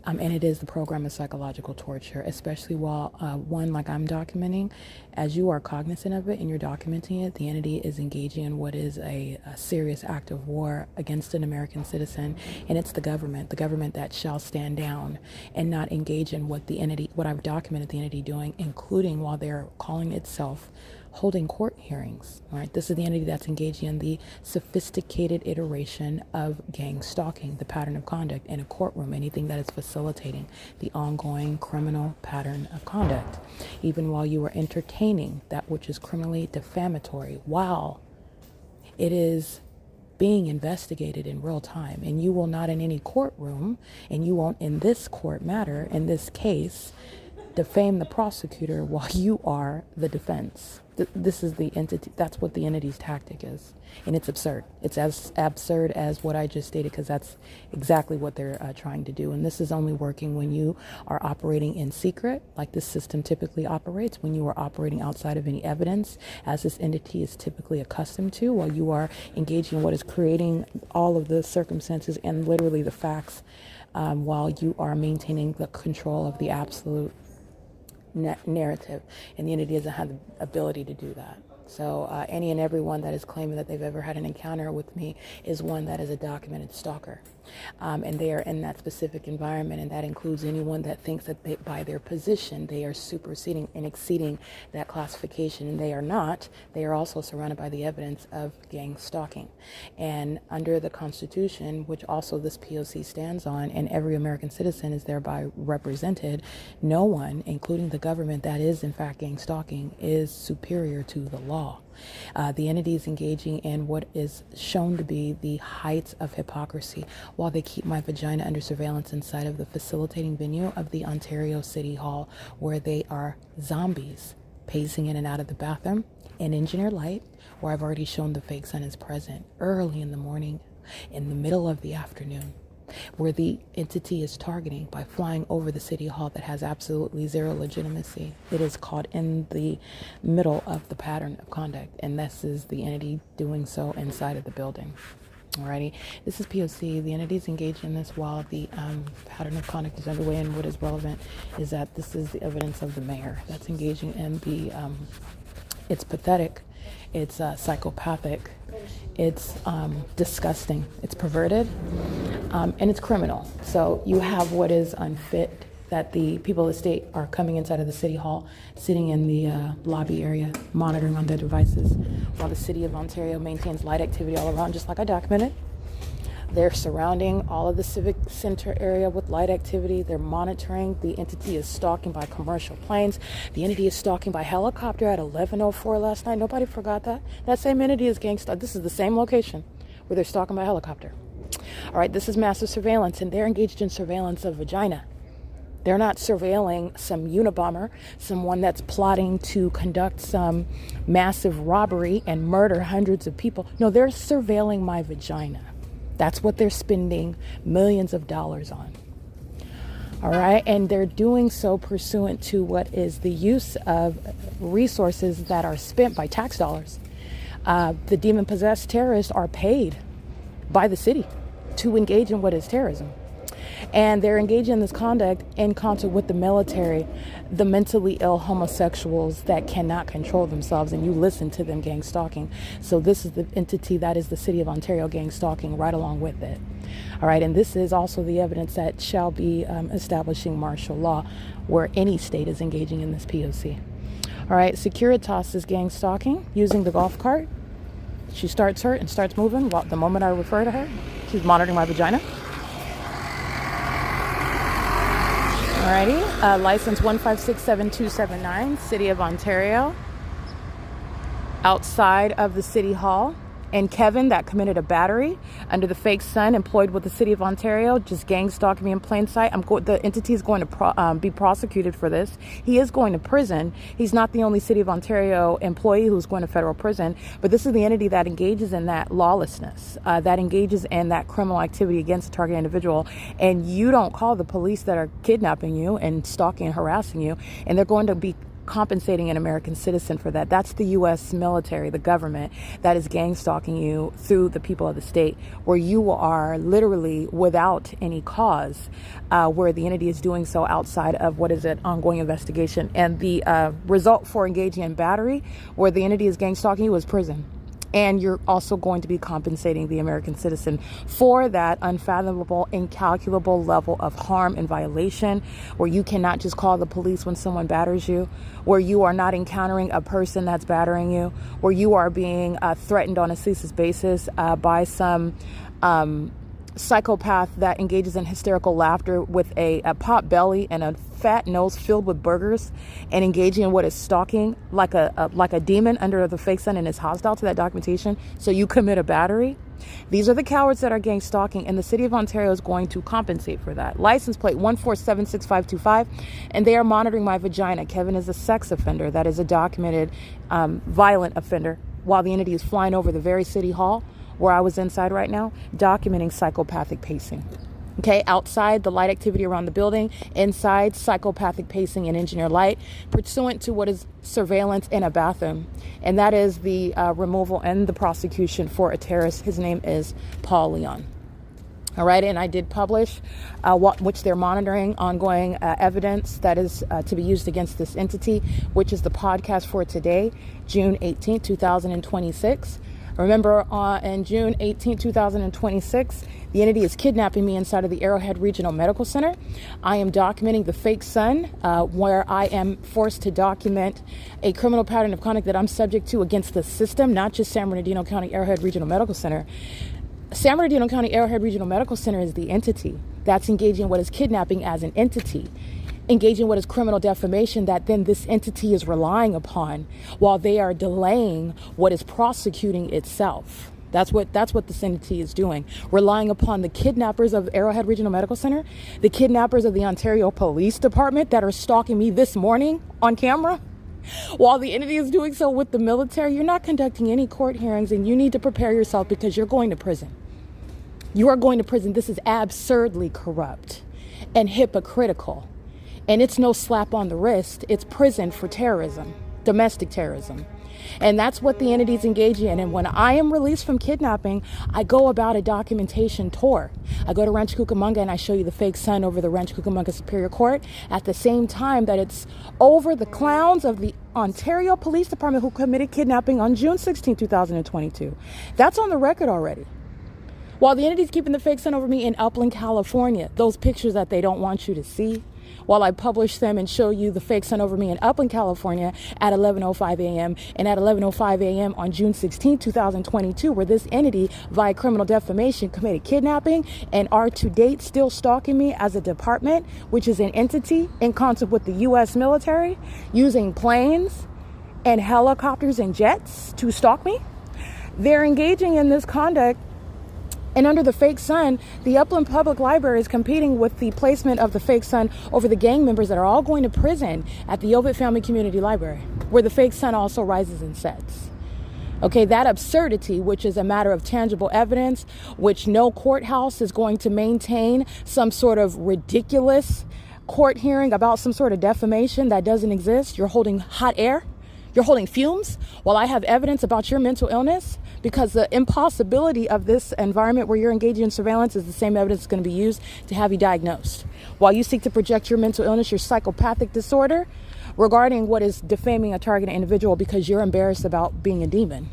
And it is the program of psychological torture, especially while one like I'm documenting, as you are cognizant of it and you're documenting it, the entity is engaging in what is a serious act of war against an American citizen, and it's the government that shall stand down and not engage in what I've documented the entity doing, including while they're calling itself holding court hearings. All right, this is the entity that's engaging in the sophisticated iteration of gang stalking, the pattern of conduct in a courtroom, anything that is facilitating the ongoing criminal pattern of conduct, even while you are entertaining that which is criminally defamatory, while it is being investigated in real time. And you will not in any courtroom, and you won't in this court matter, in this case, defame the prosecutor while you are the defense. This is the entity, that's what the entity's tactic is. And it's absurd. It's as absurd as what I just stated, because that's exactly what they're trying to do. And this is only working when you are operating in secret, like this system typically operates, when you are operating outside of any evidence, as this entity is typically accustomed to, while you are engaging in what is creating all of the circumstances and literally the facts, while you are maintaining the control of the absolute narrative, and the entity doesn't have the ability to do that. So any and everyone that is claiming that they've ever had an encounter with me is one that is a documented stalker. And they are in that specific environment, and that includes anyone that thinks that by their position they are superseding and exceeding that classification, and they are not. They are also surrounded by the evidence of gang stalking. And under the Constitution, which also this P.O.C. stands on, and every American citizen is thereby represented, no one, including the government that is in fact gang stalking, is superior to the law. The entity is engaging in what is shown to be the heights of hypocrisy, while they keep my vagina under surveillance inside of the facilitating venue of the Ontario City Hall, where they are zombies pacing in and out of the bathroom in engineer light, where I've already shown the fake sun is present early in the morning, in the middle of the afternoon, where the entity is targeting by flying over the city hall that has absolutely zero legitimacy. It is caught in the middle of the pattern of conduct, and this is the entity doing so inside of the building. Alrighty, this is P.O.C. The entity is engaged in this while the pattern of conduct is underway, and what is relevant is that this is the evidence of the mayor that's engaging in the, it's pathetic, it's psychopathic, it's disgusting, it's perverted, and it's criminal. So you have what is unfit, that the people of the state are coming inside of the city hall, sitting in the lobby area, monitoring on their devices, while the city of Ontario maintains light activity all around, just like I documented. They're surrounding all of the civic center area with light activity. They're monitoring. The entity is stalking by commercial planes. The entity is stalking by helicopter at 11:04 last night. Nobody forgot that. That same entity is gang stalking. This is the same location where they're stalking by helicopter. All right, this is massive surveillance, and they're engaged in surveillance of vagina. They're not surveilling some Unabomber, someone that's plotting to conduct some massive robbery and murder hundreds of people. No, they're surveilling my vagina. That's what they're spending millions of dollars on. All right, and they're doing so pursuant to what is the use of resources that are spent by tax dollars. The demon-possessed terrorists are paid by the city to engage in what is terrorism. And they're engaging in this conduct in concert with the military, the mentally ill homosexuals that cannot control themselves, and you listen to them gang stalking. So this is the entity that is the city of Ontario gang stalking right along with it. All right, and this is also the evidence that shall be establishing martial law where any state is engaging in this P.O.C. All right, Securitas is gang stalking using the golf cart. She starts her and starts moving. Well, the moment I refer to her, she's monitoring my vagina. Alrighty, license 1567279, City of Ontario, outside of the City Hall. And Kevin, that committed a battery under the fake sun, employed with the City of Ontario, just gang stalking me in plain sight. The entity is going to be prosecuted for this. He is going to prison. He's not the only City of Ontario employee who's going to federal prison, but this is the entity that engages in that lawlessness, that engages in that criminal activity against a target individual. And you don't call the police that are kidnapping you and stalking and harassing you, and they're going to be compensating an American citizen for that. That's the U.S. military, the government, that is gang stalking you through the people of the state, where you are literally without any cause, where the entity is doing so outside of what is an ongoing investigation. And the result for engaging in battery, where the entity is gang stalking you, is prison. And you're also going to be compensating the American citizen for that unfathomable, incalculable level of harm and violation, where you cannot just call the police when someone batters you, where you are not encountering a person that's battering you, where you are being threatened on a ceaseless basis by some psychopath that engages in hysterical laughter with a pot belly and a fat nose filled with burgers, and engaging in what is stalking like a demon under the fake sun and is hostile to that documentation, so you commit a battery. These are the cowards that are gang stalking, and the city of Ontario is going to compensate for that. License plate 1476525, and they are monitoring my vagina. Kevin is a sex offender that is a documented violent offender, while the entity is flying over the very city hall where I was inside right now, documenting psychopathic pacing. Okay, outside, the light activity around the building. Inside, psychopathic pacing and engineer light, pursuant to what is surveillance in a bathroom. And that is the removal and the prosecution for a terrorist. His name is Paul Leon. All right, and I did publish which they're monitoring ongoing evidence that is to be used against this entity, which is the podcast for today, June 18, 2026. Remember, in June 18, 2026, the entity is kidnapping me inside of the Arrowhead Regional Medical Center. I am documenting the fake sun, where I am forced to document a criminal pattern of conduct that I'm subject to against the system, not just San Bernardino County Arrowhead Regional Medical Center. San Bernardino County Arrowhead Regional Medical Center is the entity that's engaging in what is kidnapping as an entity, engaging what is criminal defamation that then this entity is relying upon while they are delaying what is prosecuting itself. That's what this entity is doing, relying upon the kidnappers of Arrowhead Regional Medical Center, the kidnappers of the Ontario Police Department that are stalking me this morning on camera. While the entity is doing so with the military, you're not conducting any court hearings, and you need to prepare yourself because you're going to prison. You are going to prison. This is absurdly corrupt and hypocritical. And it's no slap on the wrist. It's prison for terrorism, domestic terrorism. And that's what the entity is engaging in. And when I am released from kidnapping, I go about a documentation tour. I go to Rancho Cucamonga and I show you the fake sun over the Rancho Cucamonga Superior Court at the same time that it's over the clowns of the Ontario Police Department who committed kidnapping on June 16, 2022. That's on the record already. While the entity is keeping the fake sun over me in Upland, California, those pictures that they don't want you to see, while I publish them and show you the fake sun over me in Upland, California at 11:05 a.m. and at 11:05 a.m. on June 16, 2022, where this entity, via criminal defamation, committed kidnapping and are to date still stalking me as a department, which is an entity in concert with the U.S. military, using planes and helicopters and jets to stalk me. They're engaging in this conduct. And under the fake sun, the Upland Public Library is competing with the placement of the fake sun over the gang members that are all going to prison at the Ovitt Family Community Library, where the fake sun also rises and sets. Okay, that absurdity, which is a matter of tangible evidence, which no courthouse is going to maintain some sort of ridiculous court hearing about some sort of defamation that doesn't exist. You're holding hot air. You're holding fumes while I have evidence about your mental illness, because the impossibility of this environment where you're engaging in surveillance is the same evidence that's going to be used to have you diagnosed. While you seek to project your mental illness, your psychopathic disorder, regarding what is defaming a targeted individual because you're embarrassed about being a demon.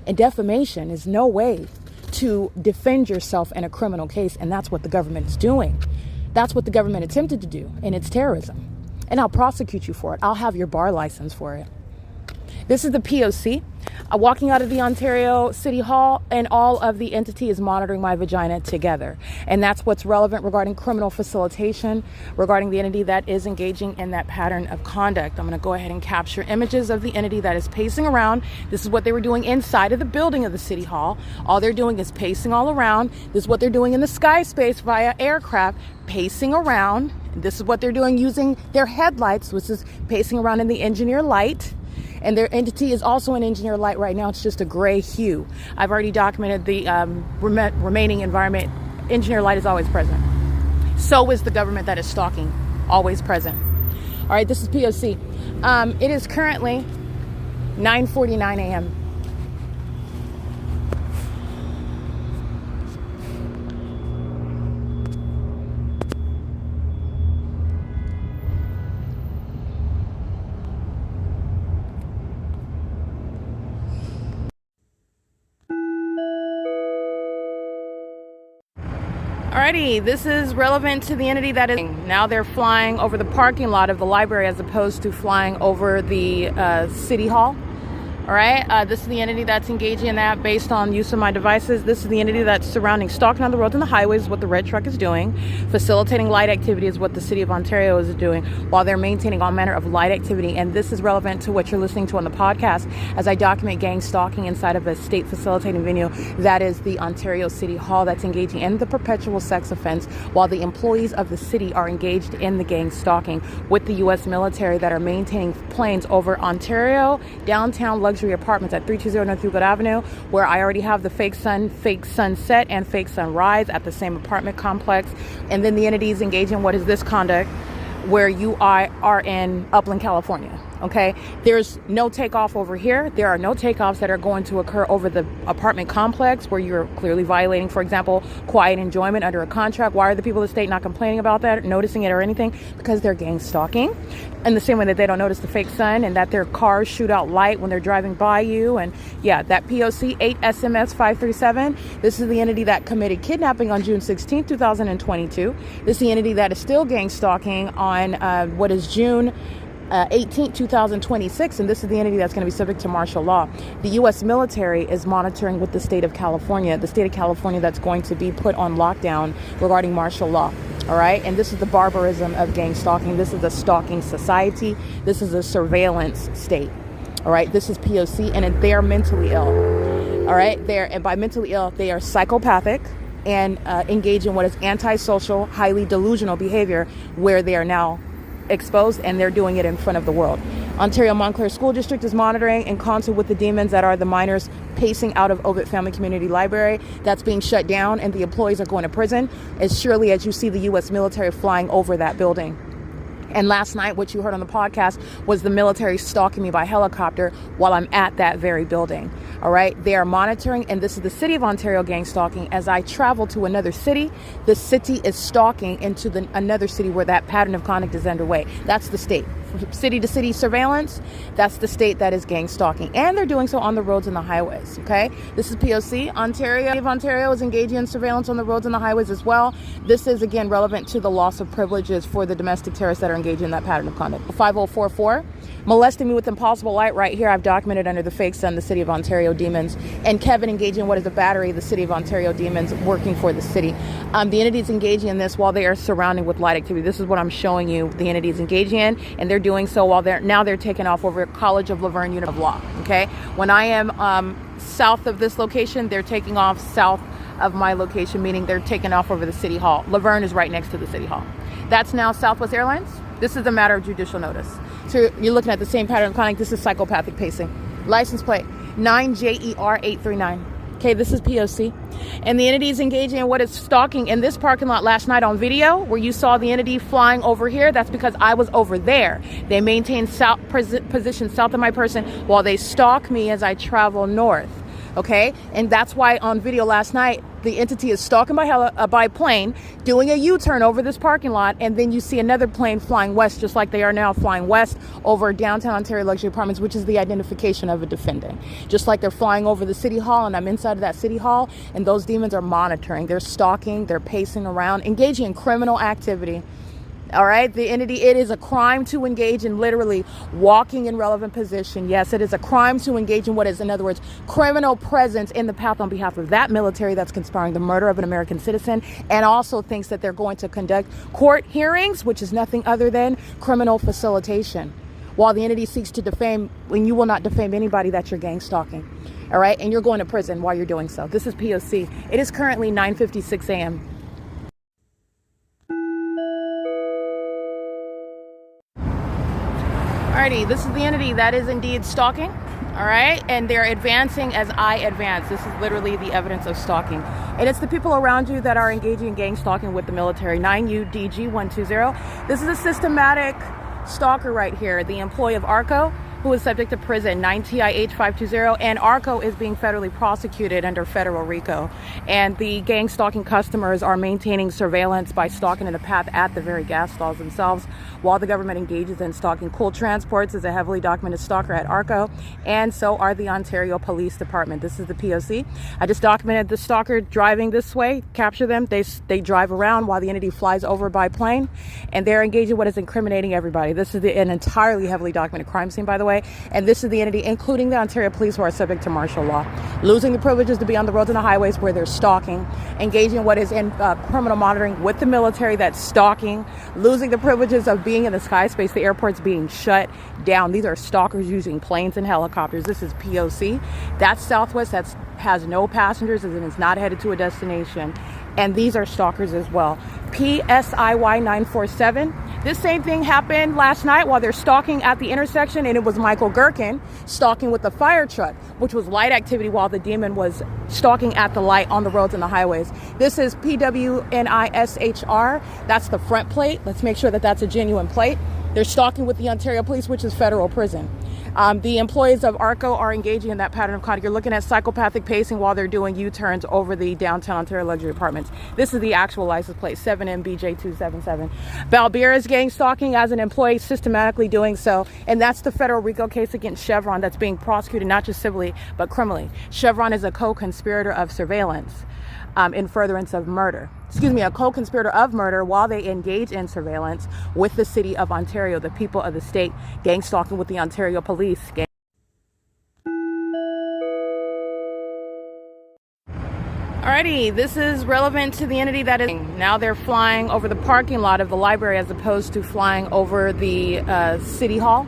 And defamation is no way to defend yourself in a criminal case, and that's what the government is doing. That's what the government attempted to do, and it's terrorism. And I'll prosecute you for it. I'll have your bar license for it. This is the P.O.C. Walking out of the Ontario City Hall, and all of the entity is monitoring my vagina together. And that's what's relevant regarding criminal facilitation, regarding the entity that is engaging in that pattern of conduct. I'm going to go ahead and capture images of the entity that is pacing around. This is what they were doing inside of the building of the City Hall. All they're doing is pacing all around. This is what they're doing in the sky space via aircraft, pacing around. This is what they're doing using their headlights, which is pacing around in the engineer light. And their entity is also an engineer light right now. It's just a gray hue. I've already documented the remaining environment. Engineer light is always present. So is the government that is stalking, always present. All right, this is P.O.C. It is currently 9:49 a.m. Alrighty, this is relevant to the entity that is now they're flying over the parking lot of the library as opposed to flying over the city hall. All right, this is the entity that's engaging in that based on use of my devices. This is the entity that's surrounding stalking on the roads and the highways is what the red truck is doing. Facilitating light activity is what the city of Ontario is doing while they're maintaining all manner of light activity. And this is relevant to what you're listening to on the podcast as I document gang stalking inside of a state facilitating venue. That is the Ontario City Hall that's engaging in the perpetual sex offense while the employees of the city are engaged in the gang stalking with the U.S. military that are maintaining planes over Ontario downtown luxury apartments at 320 North Euclid Avenue, where I already have the fake sunset, and fake sunrise at the same apartment complex. And then the entities engage in what is this conduct where you are in Upland, California. Okay, there's no takeoff over here. There are no takeoffs that are going to occur over the apartment complex where you're clearly violating, for example, quiet enjoyment under a contract. Why are the people of the state not complaining about that, noticing it or anything? Because they're gang stalking. In the same way that they don't notice the fake sun and that their cars shoot out light when they're driving by you. And yeah, that P.O.C. 8 SMS 537. This is the entity that committed kidnapping on June 16, 2022. This is the entity that is still gang stalking on what is June 18, 2026, and this is the entity that's going to be subject to martial law. The U.S. military is monitoring with the state of California, that's going to be put on lockdown regarding martial law. All right, and this is the barbarism of gang stalking. This is a stalking society. This is a surveillance state. All right, this is P.O.C. and they are mentally ill. All right, and by mentally ill, they are psychopathic and engage in what is antisocial, highly delusional behavior, where they are now exposed and they're doing it in front of the world. Ontario Montclair School District is monitoring in concert with the demons that are the minors pacing out of Ovid Family Community Library. That's being shut down and the employees are going to prison as surely as you see the U.S. military flying over that building. And last night, what you heard on the podcast was the military stalking me by helicopter while I'm at that very building. All right. They are monitoring. And this is the city of Ontario gang stalking. As I travel to another city, the city is stalking into another city where that pattern of conduct is underway. That's the state. City to city surveillance, that's the state that is gang stalking. And they're doing so on the roads and the highways, okay? This is P.O.C. Ontario is engaging in surveillance on the roads and the highways as well. This is, again, relevant to the loss of privileges for the domestic terrorists that are engaged in that pattern of conduct. 5044, molesting me with impossible light right here. I've documented under the fake sun, the city of Ontario demons. And Kevin engaging in what is a battery, the city of Ontario demons working for the city. The entities engaging in this while they are surrounding with light activity. This is what I'm showing you the entities engaging in, and they're doing so while they're taking off over College of Laverne Unit of Law. Okay, when I am south of this location, they're taking off south of my location, meaning they're taking off over the city hall. Laverne is right next to the city hall. That's now Southwest Airlines. This is a matter of judicial notice. So you're looking at the same pattern of conduct. This is psychopathic pacing. License plate 9JER839. Okay, this is P.O.C. And the entity is engaging in what is stalking in this parking lot last night on video, where you saw the entity flying over here. That's because I was over there. They maintain position south of my person while they stalk me as I travel north. Okay, and that's why on video last night, the entity is stalking by plane, doing a U-turn over this parking lot, and then you see another plane flying west, just like they are now flying west over downtown Ontario luxury apartments, which is the identification of a defendant. Just like they're flying over the city hall, and I'm inside of that city hall, and those demons are monitoring. They're stalking, they're pacing around, engaging in criminal activity. All right, the entity, it is a crime to engage in literally walking in relevant position. Yes, it is a crime to engage in what is, in other words, criminal presence in the path on behalf of that military that's conspiring the murder of an American citizen, and also thinks that they're going to conduct court hearings, which is nothing other than criminal facilitation. While the entity seeks to defame, when you will not defame anybody that you're gang stalking. All right, and you're going to prison while you're doing so. This is P.O.C. It is currently 9:56 a.m. Alrighty, this is the entity that is indeed stalking, all right? And they're advancing as I advance. This is literally the evidence of stalking. And it's the people around you that are engaging in gang stalking with the military. 9UDG120. This is a systematic stalker right here, the employee of ARCO, who is subject to prison 9TIH 520, and ARCO is being federally prosecuted under federal RICO. And the gang stalking customers are maintaining surveillance by stalking in the path at the very gas stalls themselves, while the government engages in stalking. Cool Transports is a heavily documented stalker at ARCO, and so are the Ontario Police Department. This is the P.O.C. I just documented the stalker driving this way, capture them. They drive around while the entity flies over by plane, and they're engaging what is incriminating everybody. This is an entirely heavily documented crime scene, by the way. And this is the entity, including the Ontario police, who are subject to martial law. Losing the privileges to be on the roads and the highways where they're stalking, engaging what is in criminal monitoring with the military that's stalking, losing the privileges of being in the sky space, the airports being shut down. These are stalkers using planes and helicopters. This is P.O.C. That's Southwest, that has no passengers and is not headed to a destination. And these are stalkers as well. PSIY 947. This same thing happened last night while they're stalking at the intersection, and it was Michael GERKEN stalking with the fire truck, which was light activity while the demon was stalking at the light on the roads and the highways. This is PWNISHR. That's the front plate. Let's make sure that that's a genuine plate. They're stalking with the Ontario Police, which is federal prison. The employees of ARCO are engaging in that pattern of conduct. You're looking at psychopathic pacing while they're doing U-turns over the downtown Ontario luxury apartments. This is the actual license plate, 7MBJ277. Balbira's gang stalking as an employee, systematically doing so. And that's the federal RICO case against Chevron that's being prosecuted not just civilly, but criminally. Chevron is a co-conspirator of surveillance in furtherance of murder. A co-conspirator of murder while they engage in surveillance with the city of Ontario, the people of the state, gang stalking with the Ontario police. Alrighty, this is relevant to the entity that is now they're flying over the parking lot of the library as opposed to flying over the city hall.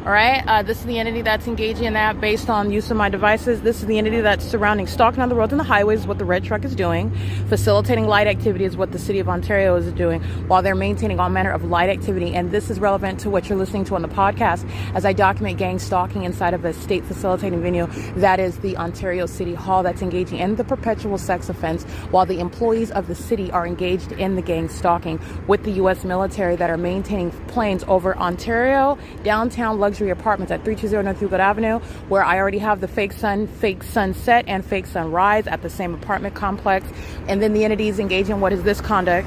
All right, this is the entity that's engaging in that based on use of my devices. This is the entity that's surrounding stalking on the roads and the highways is what the red truck is doing. Facilitating light activity is what the city of Ontario is doing while they're maintaining all manner of light activity. And this is relevant to what you're listening to on the podcast as I document gang stalking inside of a state facilitating venue. That is the Ontario City Hall that's engaging in the perpetual sex offense while the employees of the city are engaged in the gang stalking with the U.S. military that are maintaining planes over Ontario downtown luxury apartments at 320 North Euclid Avenue, where I already have the fake sunset, and fake sunrise at the same apartment complex. And then the entities engage in what is this conduct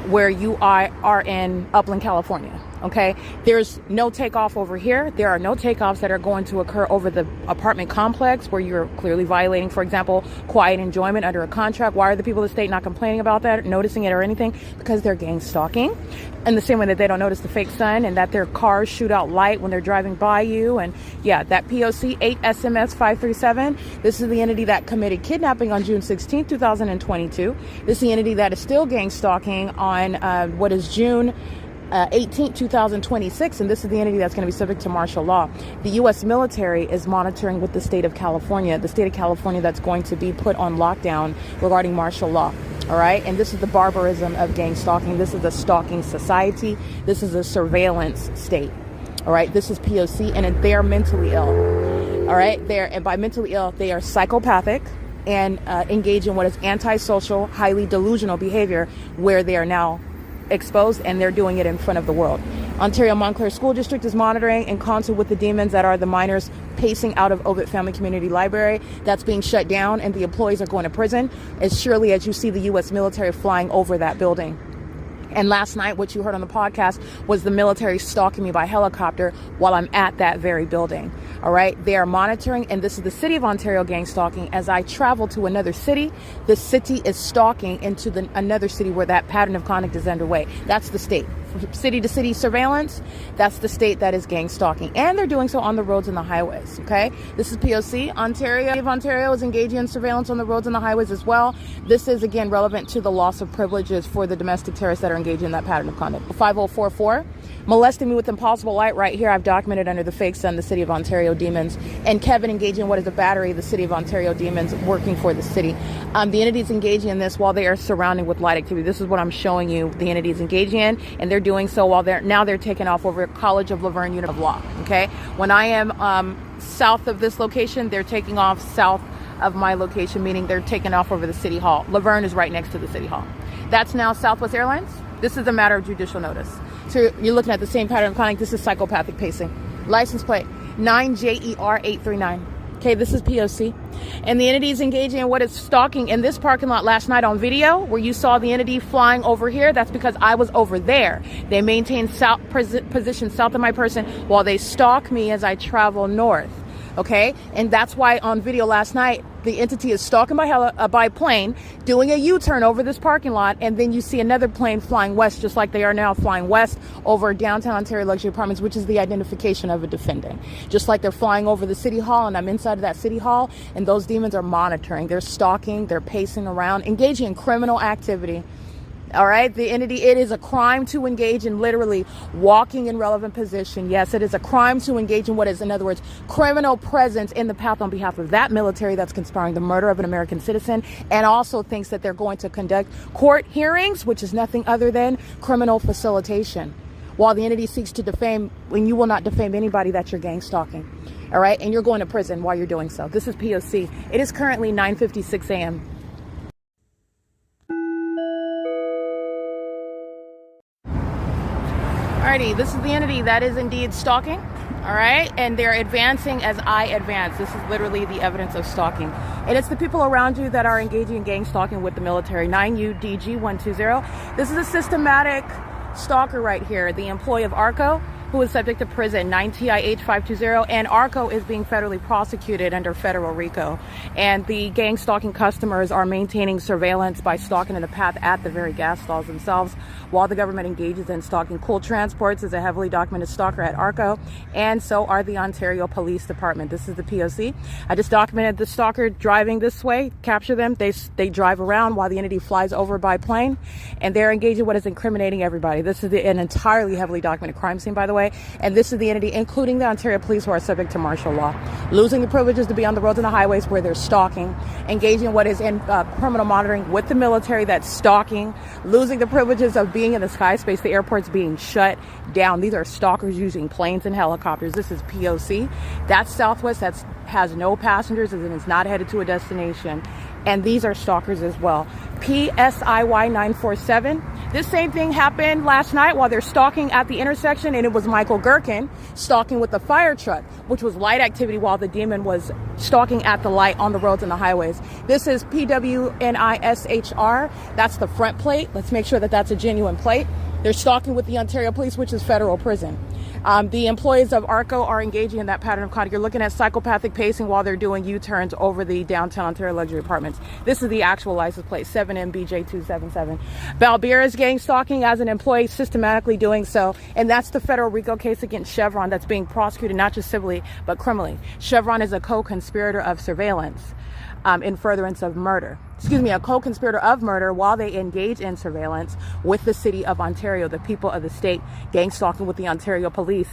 where you are in Upland, California. Okay, there's no takeoff over here. There are no takeoffs that are going to occur over the apartment complex where you're clearly violating, for example, quiet enjoyment under a contract. Why are the people of the state not complaining about that, noticing it or anything? Because they're gang stalking. In the same way that they don't notice the fake sun and that their cars shoot out light when they're driving by you. And yeah, that P.O.C. 8 SMS 537. This is the entity that committed kidnapping on June 16, 2022. This is the entity that is still gang stalking on what is June 18, 2026, and this is the entity that's going to be subject to martial law. The U.S. military is monitoring with the state of California, that's going to be put on lockdown regarding martial law. All right, and this is the barbarism of gang stalking. This is a stalking society. This is a surveillance state. All right, this is P.O.C. and they are mentally ill. All right, and by mentally ill, they are psychopathic and engage in what is antisocial, highly delusional behavior where they are now exposed and they're doing it in front of the world. Ontario Montclair School District is monitoring in concert with the demons that are the minors pacing out of Ovid Family Community Library. That's being shut down and the employees are going to prison as surely as you see the U.S. military flying over that building. And last night, what you heard on the podcast was the military stalking me by helicopter while I'm at that very building. All right. They are monitoring. And this is the city of Ontario gang stalking. As I travel to another city, the city is stalking into another city where that pattern of conduct is underway. That's the state. City to city surveillance. That's the state that is gang stalking. And they're doing so on the roads and the highways. OK, this is P.O.C. Ontario is engaging in surveillance on the roads and the highways as well. This is, again, relevant to the loss of privileges for the domestic terrorists that are engaged in that pattern of conduct. 5044. Molesting me with impossible light right here. I've documented under the fake sun, the city of Ontario demons. And Kevin engaging in what is a battery, the city of Ontario demons working for the city. The entities engaging in this while they are surrounding with light activity. This is what I'm showing you the entities engaging in. And they're doing so while they're taking off over College of Laverne Unit of Law. Okay. When I am south of this location, they're taking off south of my location, meaning they're taking off over the city hall. Laverne is right next to the city hall. That's now Southwest Airlines. This is a matter of judicial notice. So you're looking at the same pattern of conduct. This is psychopathic pacing. License plate 9JER839. Okay, this is P.O.C. And the entity is engaging in what is stalking in this parking lot last night on video, where you saw the entity flying over here. That's because I was over there. They maintain position south of my person while they stalk me as I travel north. Okay, and that's why on video last night, the entity is stalking by plane, doing a U-turn over this parking lot, and then you see another plane flying west, just like they are now flying west over downtown Ontario luxury apartments, which is the identification of a defendant. Just like they're flying over the city hall, and I'm inside of that city hall, and those demons are monitoring. They're stalking, they're pacing around, engaging in criminal activity. All right, the entity, it is a crime to engage in literally walking in relevant position. Yes, it is a crime to engage in what is, in other words, criminal presence in the path on behalf of that military that's conspiring the murder of an American citizen, and also thinks that they're going to conduct court hearings, which is nothing other than criminal facilitation. While the entity seeks to defame, when you will not defame anybody that you're gang stalking. All right, and you're going to prison while you're doing so. This is P.O.C. It is currently 9:56 a.m. Alrighty, this is the entity that is indeed stalking, all right? And they're advancing as I advance. This is literally the evidence of stalking. And it's the people around you that are engaging in gang stalking with the military. 9UDG120. This is a systematic stalker right here, the employee of ARCO, who is subject to prison, 9TIH520, and ARCO is being federally prosecuted under federal RICO. And the gang stalking customers are maintaining surveillance by stalking in the path at the very gas stalls themselves, while the government engages in stalking. Cool Transports is a heavily documented stalker at ARCO, and so are the Ontario Police Department. This is the P.O.C. I just documented the stalker driving this way, capture them. They drive around while the entity flies over by plane, and they're engaging what is incriminating everybody. This is an entirely heavily documented crime scene, by the way. And this is the entity, including the Ontario police, who are subject to martial law. Losing the privileges to be on the roads and the highways where they're stalking, engaging in what is in criminal monitoring with the military that's stalking, losing the privileges of being in the sky space, the airport's being shut down. These are stalkers using planes and helicopters. This is P.O.C. That's Southwest, that has no passengers and is not headed to a destination. And these are stalkers as well. PSIY 947. This same thing happened last night while they're stalking at the intersection, and it was Michael GERKEN stalking with the fire truck, which was light activity while the demon was stalking at the light on the roads and the highways. This is PWNISHR. That's the front plate. Let's make sure that that's a genuine plate. They're stalking with the Ontario Police, which is federal prison. The employees of ARCO are engaging in that pattern of conduct. You're looking at psychopathic pacing while they're doing U-turns over the downtown Ontario luxury apartments. This is the actual license plate, 7MBJ277. Balbira's gang stalking as an employee, systematically doing so. And that's the federal RICO case against Chevron that's being prosecuted not just civilly, but criminally. Chevron is a co-conspirator of surveillance in furtherance of murder. A co-conspirator of murder while they engage in surveillance with the city of Ontario, the people of the state, gang stalking with the Ontario police.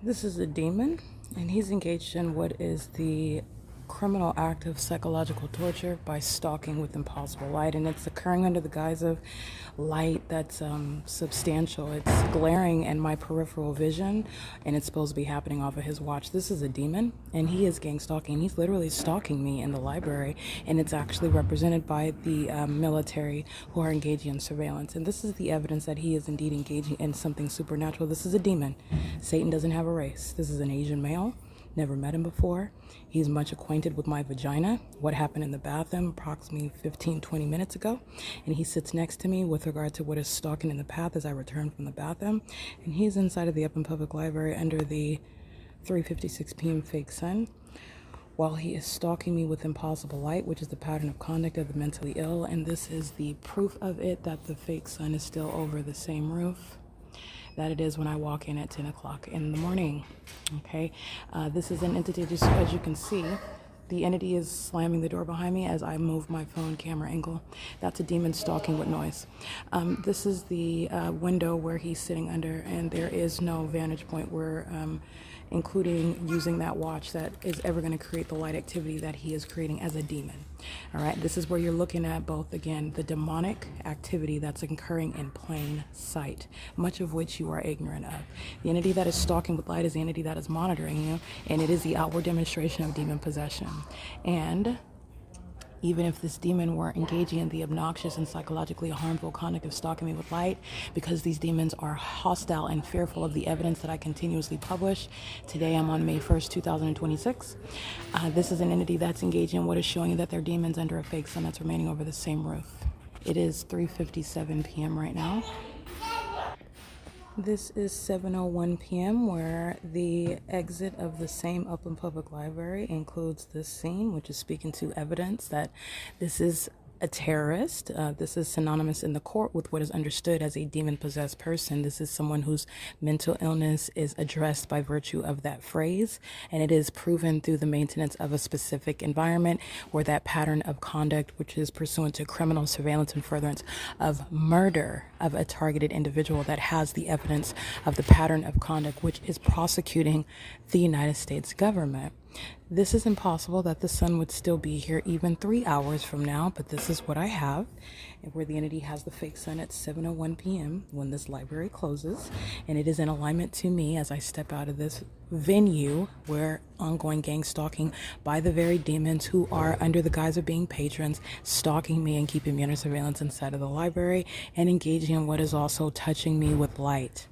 This is a demon, and he's engaged in what is the criminal act of psychological torture by stalking with impossible light, and it's occurring under the guise of light that's substantial. It's glaring in my peripheral vision, and it's supposed to be happening off of his watch. This is a demon, and he is gang stalking. He's literally stalking me in the library, and it's actually represented by the military who are engaging in surveillance. And this is the evidence that he is indeed engaging in something supernatural. This is a demon. Satan doesn't have a race. This is an Asian male. Never met him before. He's much acquainted with my vagina, what happened in the bathroom approximately 15-20 minutes ago. And he sits next to me with regard to what is stalking in the path as I return from the bathroom. And he's inside of the Upland Public Library under the 3:56 p.m. fake sun, while he is stalking me with impossible light, which is the pattern of conduct of the mentally ill. And this is the proof of it, that the fake sun is still over the same roof that it is when I walk in at 10 o'clock in the morning. Okay, this is an entity, just as you can see, the entity is slamming the door behind me as I move my phone camera angle. That's a demon stalking with noise. This is the window where he's sitting under, and there is no vantage point where including using that watch that is ever going to create the light activity that he is creating as a demon. All right, this is where you're looking at both, again, the demonic activity that's occurring in plain sight, much of which you are ignorant of. The entity that is stalking with light is the entity that is monitoring you, and it is the outward demonstration of demon possession. And even if this demon were engaging in the obnoxious and psychologically harmful conduct of stalking me with light, because these demons are hostile and fearful of the evidence that I continuously publish. Today I'm on May 1st, 2026. This is an entity that's engaging in what is showing you that they're demons under a fake sun that's remaining over the same roof. It is 3:57 p.m. right now. This is 7:01 p.m. where the exit of the same Upland Public Library includes this scene, which is speaking to evidence that this is a terrorist. This is synonymous in the court with what is understood as a demon-possessed person. This is someone whose mental illness is addressed by virtue of that phrase, and it is proven through the maintenance of a specific environment where that pattern of conduct, which is pursuant to criminal surveillance and furtherance of murder of a targeted individual, that has the evidence of the pattern of conduct which is prosecuting the United States government. This is impossible that the sun would still be here even 3 hours from now, but this is what I have, where the entity has the fake sun at 7:01 p.m. when this library closes, and it is in alignment to me as I step out of this venue where ongoing gang stalking by the very demons who are, under the guise of being patrons, stalking me and keeping me under surveillance inside of the library and engaging in what is also touching me with light.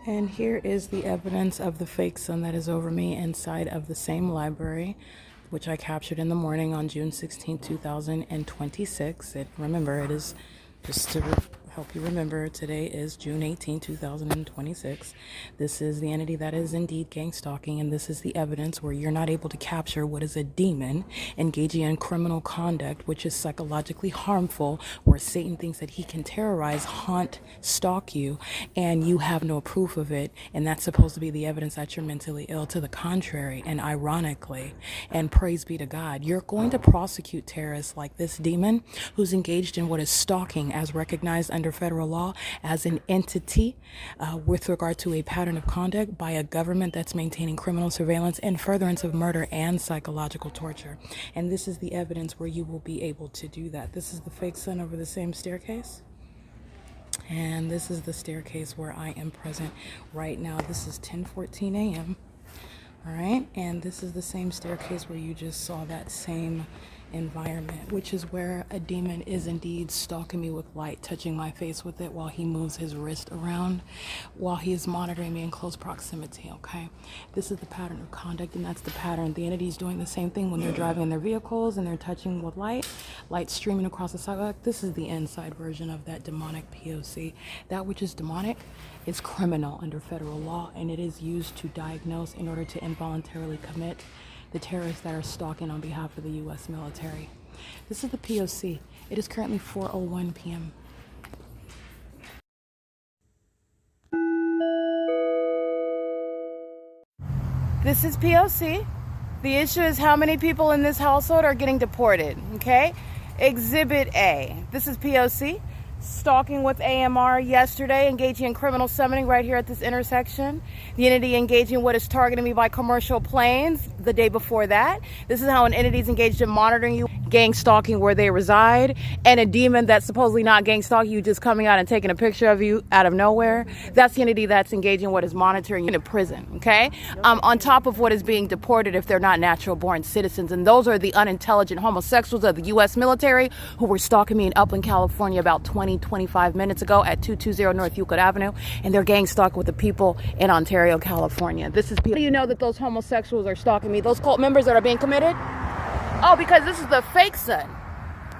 And here is the evidence of the fake sun that is over me inside of the same library, which I captured in the morning on June 16, 2026. Remember, it is, just to help you remember, today is June 18, 2026. This is the entity that is indeed gang stalking, and this is the evidence where you're not able to capture what is a demon engaging in criminal conduct, which is psychologically harmful, where Satan thinks that he can terrorize, haunt, stalk you, and you have no proof of it, and that's supposed to be the evidence that you're mentally ill. To the contrary, and ironically, and praise be to God, you're going to prosecute terrorists like this demon who's engaged in what is stalking, as recognized under federal law as an entity with regard to a pattern of conduct by a government that's maintaining criminal surveillance and furtherance of murder and psychological torture. And this is the evidence where you will be able to do that. This is the fake sun over the same staircase. And this is the staircase where I am present right now. This is 10:14 a.m. All right. And this is the same staircase where you just saw that same environment, which is where a demon is indeed stalking me with light, touching my face with it while he moves his wrist around, while he is monitoring me in close proximity. Okay, this is the pattern of conduct, and that's the pattern. The entity is doing the same thing when they're driving in their vehicles and they're touching with light streaming across the sidewalk. This is the inside version of that demonic P.O.C. That which is demonic is criminal under federal law, and it is used to diagnose in order to involuntarily commit the terrorists that are stalking on behalf of the U.S. military. This is the P.O.C. It is currently 4:01 p.m. This is P.O.C. The issue is how many people in this household are getting deported, okay? Exhibit A. This is P.O.C. stalking with AMR yesterday, engaging in criminal summoning right here at this intersection. The entity engaging what is targeting me by commercial planes the day before that. This is how an entity is engaged in monitoring you, gang stalking where they reside, and a demon that's supposedly not gang stalking you, just coming out and taking a picture of you out of nowhere. That's the entity that's engaging what is monitoring you in a prison, okay? On top of what is being deported if they're not natural born citizens. And those are the unintelligent homosexuals of the U.S. military who were stalking me in Upland, California about 25 minutes ago at 220 North Euclid Avenue, and they're gang stalking with the people in Ontario, California. This is people. How do you know that those homosexuals are stalking me? Those cult members that are being committed? Oh, because this is the fake sun.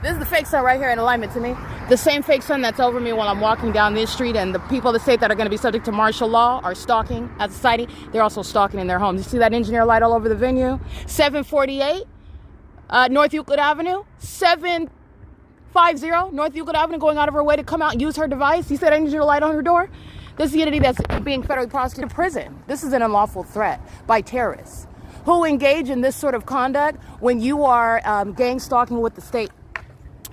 This is the fake sun right here in alignment to me. The same fake sun that's over me while I'm walking down this street, and the people of the state that are going to be subject to martial law are stalking as a society. They're also stalking in their homes. You see that engineer light all over the venue? 748 North Euclid Avenue. 750 North Euclid Avenue, going out of her way to come out and use her device. You see that engineer light on her door? This is the entity that's being federally prosecuted in prison. This is an unlawful threat by terrorists who engage in this sort of conduct when you are gang stalking with the state.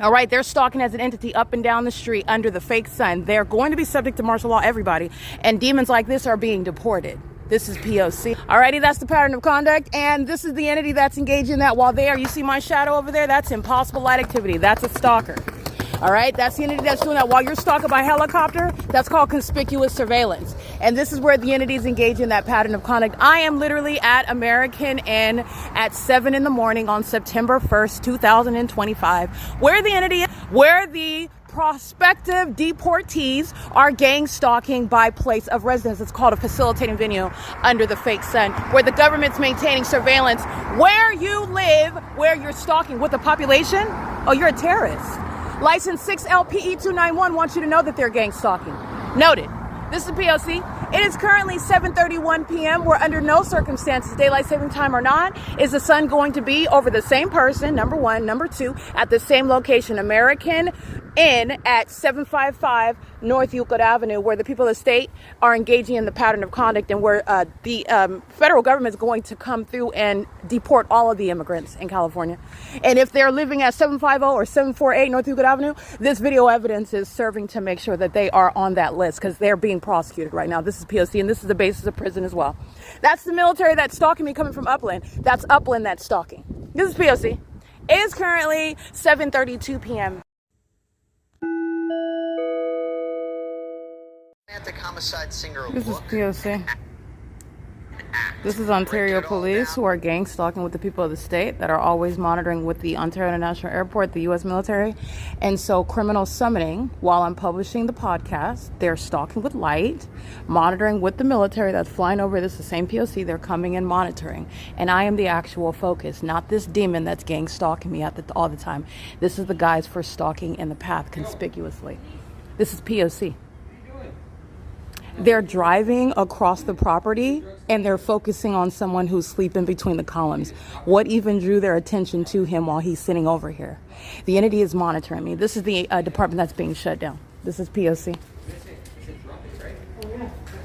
All right, they're stalking as an entity up and down the street under the fake sun. They're going to be subject to martial law, everybody. And demons like this are being deported. This is P.O.C. Alrighty, that's the pattern of conduct. And this is the entity that's engaged in that while there. You see my shadow over there? That's impossible light activity. That's a stalker. All right, that's the entity that's doing that while you're stalking by helicopter. That's called conspicuous surveillance. And this is where the entities engage in that pattern of conduct. I am literally at American Inn at 7 in the morning on September 1st, 2025, where the prospective deportees are gang stalking by place of residence. It's called a facilitating venue under the fake sun, where the government's maintaining surveillance where you live, where you're stalking with the population. Oh, you're a terrorist. License 6LPE291 wants you to know that they're gang stalking. Noted. This is P.O.C. It is currently 7:31 p.m. We're under no circumstances, daylight saving time or not, is the sun going to be over the same person, number one. Number two, at the same location, American Inn at 755 North Euclid Avenue, where the people of the state are engaging in the pattern of conduct, and where the federal government is going to come through and deport all of the immigrants in California. And if they're living at 750 or 748 North Euclid Avenue, this video evidence is serving to make sure that they are on that list, because they're being prosecuted right now. This is P.O.C. and this is the basis of prison as well. That's the military that's stalking me coming from Upland. That's Upland that's stalking. This is P.O.C. It is currently 7:32 p.m. Homicide singer. This is P.O.C. This is Ontario police who are gang stalking with the people of the state that are always monitoring with the Ontario International Airport, the U.S. military. And so criminal summoning, while I'm publishing the podcast, they're stalking with light, monitoring with the military that's flying over. This is the same P.O.C. They're coming and monitoring. And I am the actual focus, not this demon that's gang stalking me all the time. This is the guys for stalking in the path conspicuously. This is P.O.C. They're driving across the property and they're focusing on someone who's sleeping between the columns. What even drew their attention to him while he's sitting over here? The entity is monitoring me. This is the department that's being shut down. This is P.O.C.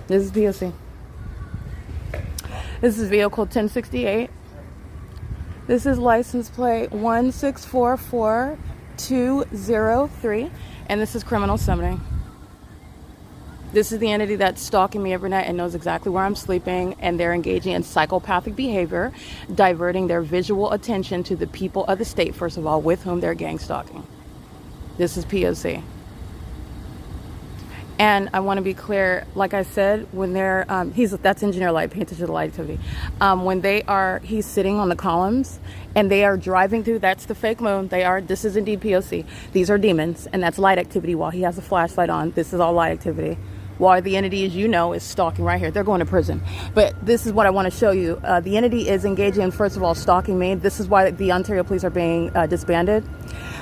This is P.O.C. This is vehicle 1068. This is license plate 1644203. And this is criminal summoning. This is the entity that's stalking me every night and knows exactly where I'm sleeping, and they're engaging in psychopathic behavior, diverting their visual attention to the people of the state, first of all, with whom they're gang stalking. This is P.O.C. And I want to be clear, like I said, when they're, that's engineer light, pay attention to the light activity. He's sitting on the columns and they are driving through, that's the fake moon. This is indeed P.O.C. These are demons, and that's light activity while he has a flashlight on. This is all light activity. While the entity, as you know, is stalking right here. They're going to prison. But this is what I want to show you. The entity is engaging in, first of all, stalking me. This is why the Ontario police are being disbanded.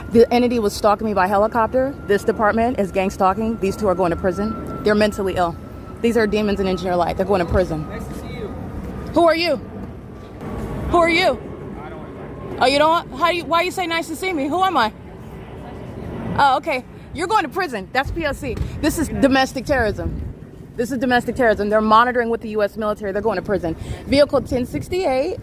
The entity was stalking me by helicopter. This department is gang stalking. These two are going to prison. They're mentally ill. These are demons in engineer light. They're going to prison. Nice to see you. Who are you? Who are you? Oh, you don't want? Why you say nice to see me? Who am I? Oh, okay. You're going to prison. That's P.O.C. This is domestic terrorism. This is domestic terrorism. They're monitoring with the U.S. military. They're going to prison. Vehicle 1068,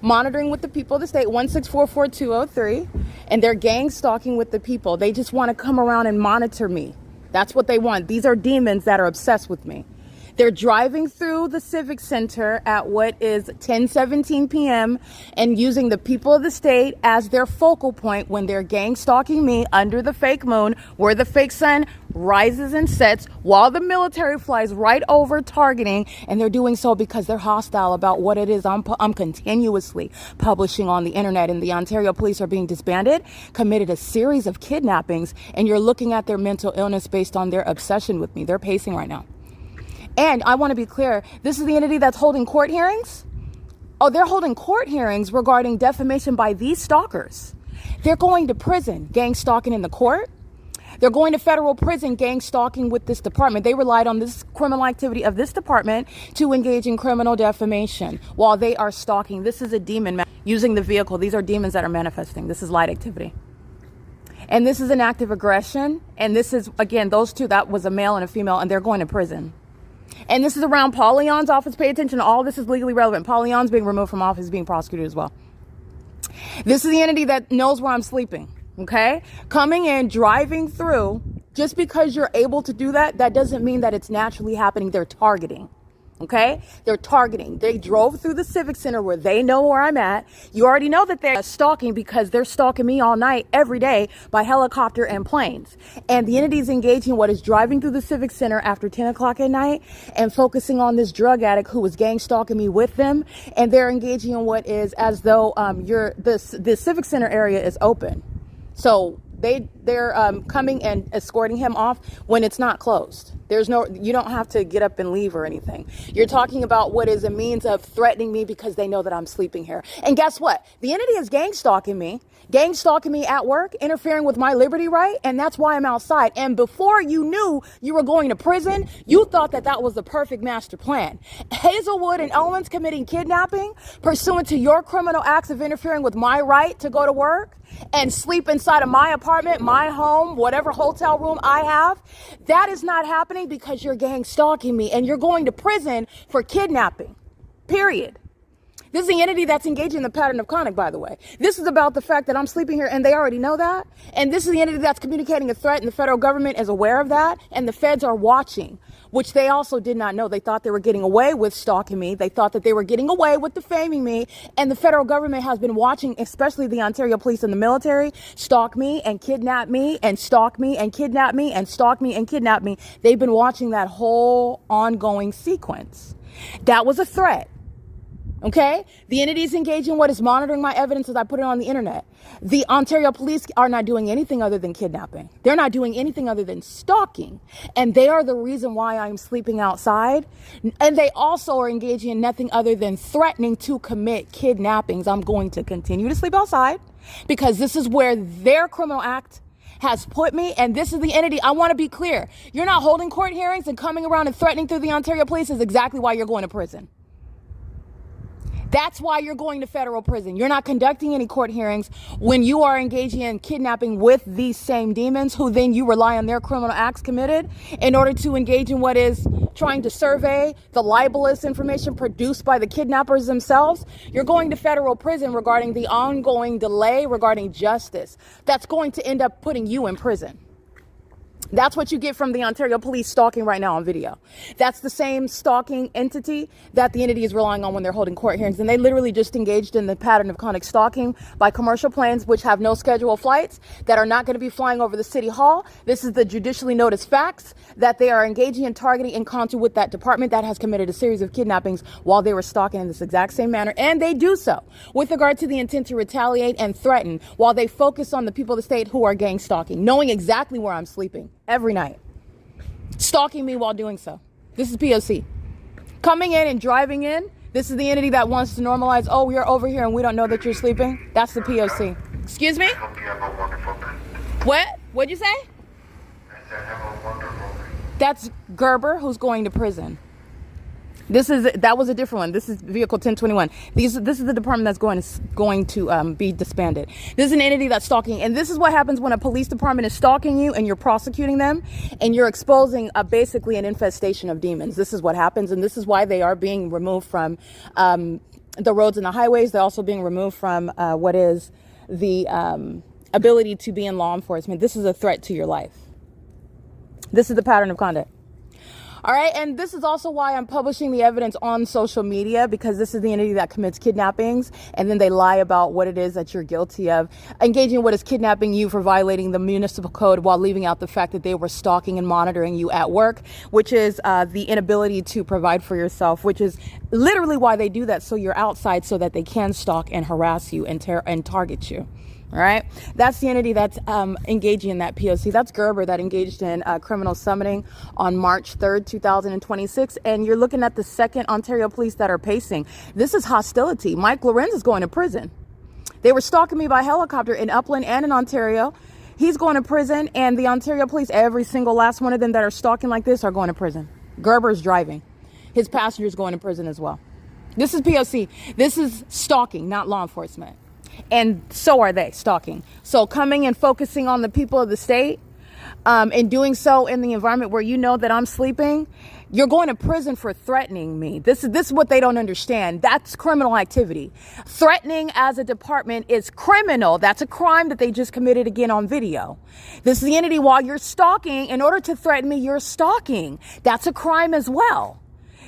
monitoring with the people of the state, 1644203. and they're gang stalking with the people. They just want to come around and monitor me. That's what they want. These are demons that are obsessed with me. They're driving through the Civic Center at what is 10:17 p.m. and using the people of the state as their focal point when they're gang stalking me under the fake moon, where the fake sun rises and sets while the military flies right over targeting. And they're doing so because they're hostile about what it is I'm continuously publishing on the internet. And the Ontario police are being disbanded, committed a series of kidnappings, and you're looking at their mental illness based on their obsession with me. They're pacing right now. And I want to be clear, this is the entity that's holding court hearings. Oh, they're holding court hearings regarding defamation by these stalkers. They're going to prison, gang stalking in the court. They're going to federal prison, gang stalking with this department. They relied on this criminal activity of this department to engage in criminal defamation while they are stalking. This is a demon using the vehicle. These are demons that are manifesting. This is light activity. And this is an act of aggression. And this is, again, those two, that was a male and a female, and they're going to prison. And this is around Paul Leon's office. Pay attention. All this is legally relevant. Paul Leon's being removed from office, being prosecuted as well. This is the entity that knows where I'm sleeping. Okay? Coming in, driving through. Just because you're able to do that, that doesn't mean that it's naturally happening. They're targeting. Okay? They're targeting. They drove through the Civic Center where they know where I'm at. You already know that they're stalking because they're stalking me all night, every day, by helicopter and planes. And the entity is engaging what is driving through the Civic Center after 10 o'clock at night and focusing on this drug addict who was gang stalking me with them. And they're engaging in what is as though the Civic Center area is open. So they're coming and escorting him off when it's not closed. You don't have to get up and leave or anything. You're talking about what is a means of threatening me because they know that I'm sleeping here. And guess what? The entity is gang stalking me at work, interfering with my liberty right. And that's why I'm outside. And before you knew you were going to prison, you thought that that was the perfect master plan. Hazelwood and Owens committing kidnapping pursuant to your criminal acts of interfering with my right to go to work and sleep inside of my apartment, my home, whatever hotel room I have. That is not happening because you're gang stalking me and you're going to prison for kidnapping, period. This is the entity that's engaging in the pattern of conduct, by the way. This is about the fact that I'm sleeping here and they already know that. And this is the entity that's communicating a threat, and the federal government is aware of that. And the feds are watching, which they also did not know. They thought they were getting away with stalking me. They thought that they were getting away with defaming me. And the federal government has been watching, especially the Ontario police and the military, stalk me and kidnap me and stalk me and kidnap me and stalk me and kidnap me. They've been watching that whole ongoing sequence. That was a threat. Okay? The entity is engaging what is monitoring my evidence as I put it on the internet. The Ontario police are not doing anything other than kidnapping. They're not doing anything other than stalking. And they are the reason why I'm sleeping outside. And they also are engaging in nothing other than threatening to commit kidnappings. I'm going to continue to sleep outside because this is where their criminal act has put me, and this is the entity. I want to be clear. You're not holding court hearings and coming around and threatening through the Ontario police is exactly why you're going to prison. That's why you're going to federal prison. You're not conducting any court hearings when you are engaging in kidnapping with these same demons who then you rely on their criminal acts committed in order to engage in what is trying to survey the libelous information produced by the kidnappers themselves. You're going to federal prison regarding the ongoing delay regarding justice. That's going to end up putting you in prison. That's what you get from the Ontario police stalking right now on video. That's the same stalking entity that the entity is relying on when they're holding court hearings. And they literally just engaged in the pattern of conduct stalking by commercial planes, which have no scheduled flights, that are not going to be flying over the city hall. This is the judicially noticed facts that they are engaging in targeting in concert with that department that has committed a series of kidnappings while they were stalking in this exact same manner. And they do so with regard to the intent to retaliate and threaten while they focus on the people of the state who are gang stalking, knowing exactly where I'm sleeping every night, stalking me while doing so. This is P.O.C. Coming in and driving in. This is the entity that wants to normalize, oh, you're over here and we don't know that you're sleeping. That's the P.O.C. Excuse me? I hope you have a wonderful day. What? What'd you say? I said have a wonderful day. That's Gerber, who's going to prison. That was a different one. This is vehicle 1021. This is the department that's going to be disbanded. This is an entity that's stalking, and this is what happens when a police department is stalking you and you're prosecuting them and you're exposing basically an infestation of demons. This is what happens, and this is why they are being removed from the roads and the highways. They're also being removed from what is the ability to be in law enforcement. This is a threat to your life. This is the pattern of conduct. All right, and this is also why I'm publishing the evidence on social media, because this is the entity that commits kidnappings, and then they lie about what it is that you're guilty of. Engaging in what is kidnapping you for violating the municipal code while leaving out the fact that they were stalking and monitoring you at work, which is the inability to provide for yourself, which is literally why they do that, so you're outside so that they can stalk and harass you and target you. All right, that's the entity that's engaging in that P.O.C. That's Gerber, that engaged in criminal summoning on March 3rd, 2026. And you're looking at the second Ontario police that are pacing. This is hostility. Mike LORENZ is going to prison. They were stalking me by helicopter in Upland and in Ontario. He's going to prison, and the Ontario police, every single last one of them that are stalking like this, are going to prison. Gerber's driving. His passenger's going to prison as well. This is P.O.C. This is stalking, not law enforcement. And so are they, stalking. So coming and focusing on the people of the state, and doing so in the environment where you know that I'm sleeping, you're going to prison for threatening me. This is what they don't understand. That's criminal activity. Threatening as a department is criminal. That's a crime that they just committed again on video. This is the entity, while you're stalking, in order to threaten me, you're stalking. That's a crime as well.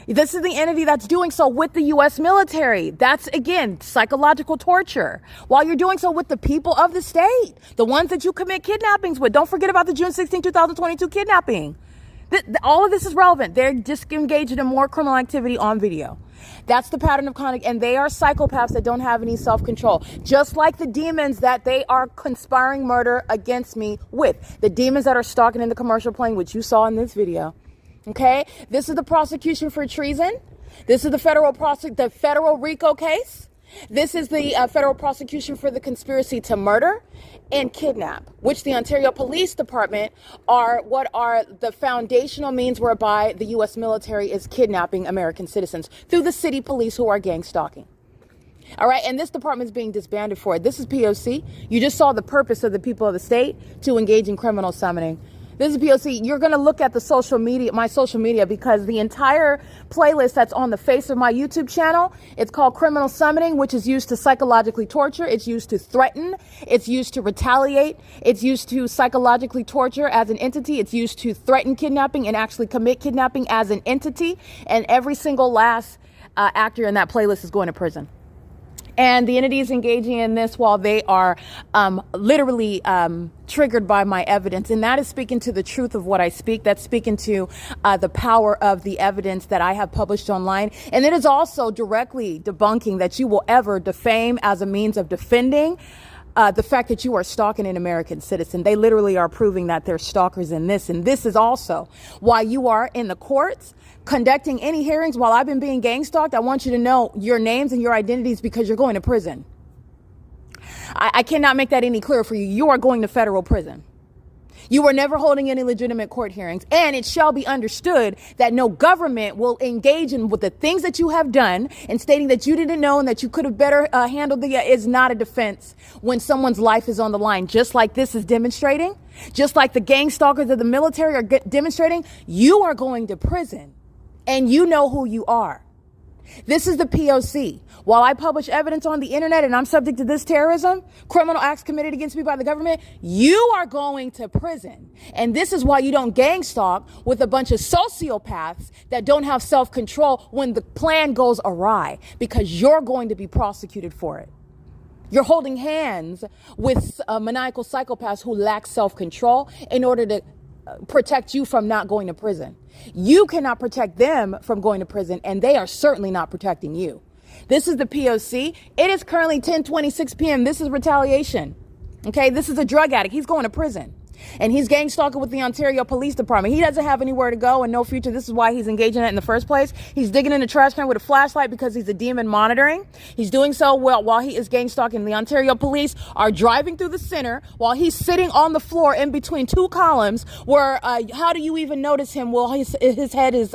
This is the entity that's doing so with the U.S. military. That's, again, psychological torture. While you're doing so with the people of the state, the ones that you commit kidnappings with. Don't forget about the June 16, 2022 kidnapping. All of this is relevant. They're just engaged in more criminal activity on video. That's the pattern of conduct, and they are psychopaths that don't have any self-control. Just like the demons that they are conspiring murder against me with. The demons that are stalking in the commercial plane, which you saw in this video. Okay, this is the prosecution for treason. This is the federal RICO case. This is the federal prosecution for the conspiracy to murder and kidnap, which the Ontario Police Department are the foundational means whereby the U.S. military is kidnapping American citizens through the city police who are gang stalking. All right, and this department is being disbanded for it. This is P.O.C. You just saw the purpose of the people of the state to engage in criminal summoning. This is P.O.C. You're going to look at the social media, my social media, because the entire playlist that's on the face of my YouTube channel, it's called Criminal Summoning, which is used to psychologically torture. It's used to threaten. It's used to retaliate. It's used to psychologically torture as an entity. It's used to threaten kidnapping and actually commit kidnapping as an entity. And every single last actor in that playlist is going to prison. And the entity is engaging in this while they are literally triggered by my evidence. And that is speaking to the truth of what I speak. That's speaking to the power of the evidence that I have published online. And it is also directly debunking that you will ever defame as a means of defending the fact that you are stalking an American citizen. They literally are proving that they're stalkers in this. And this is also why you are in the courts conducting any hearings while I've been being gang stalked. I want you to know your names and your identities, because you're going to prison. I cannot make that any clearer for you. You are going to federal prison. You were never holding any legitimate court hearings, and it shall be understood that no government will engage in with the things that you have done, and stating that you didn't know and that you could have better handled is not a defense when someone's life is on the line. Just like this is demonstrating, just like the gang stalkers of the military are demonstrating, you are going to prison, and you know who you are. This is the P.O.C. While I publish evidence on the internet and I'm subject to this terrorism, criminal acts committed against me by the government, you are going to prison. And this is why you don't gang stalk with a bunch of sociopaths that don't have self-control when the plan goes awry, because you're going to be prosecuted for it. You're holding hands with maniacal psychopaths who lack self-control in order to protect you from not going to prison. You cannot protect them from going to prison, and they are certainly not protecting you. This is the P.O.C. It is currently 10:26 p.m. This is retaliation. Okay, this is a drug addict. He's going to prison. And he's gang stalking with the Ontario Police Department. He doesn't have anywhere to go and no future. This is why he's engaging in it in the first place. He's digging in the trash can with a flashlight because he's a demon monitoring. He's doing so while he is gang stalking. The Ontario Police are driving through the center while he's sitting on the floor in between two columns where, how do you even notice him? Well, his head is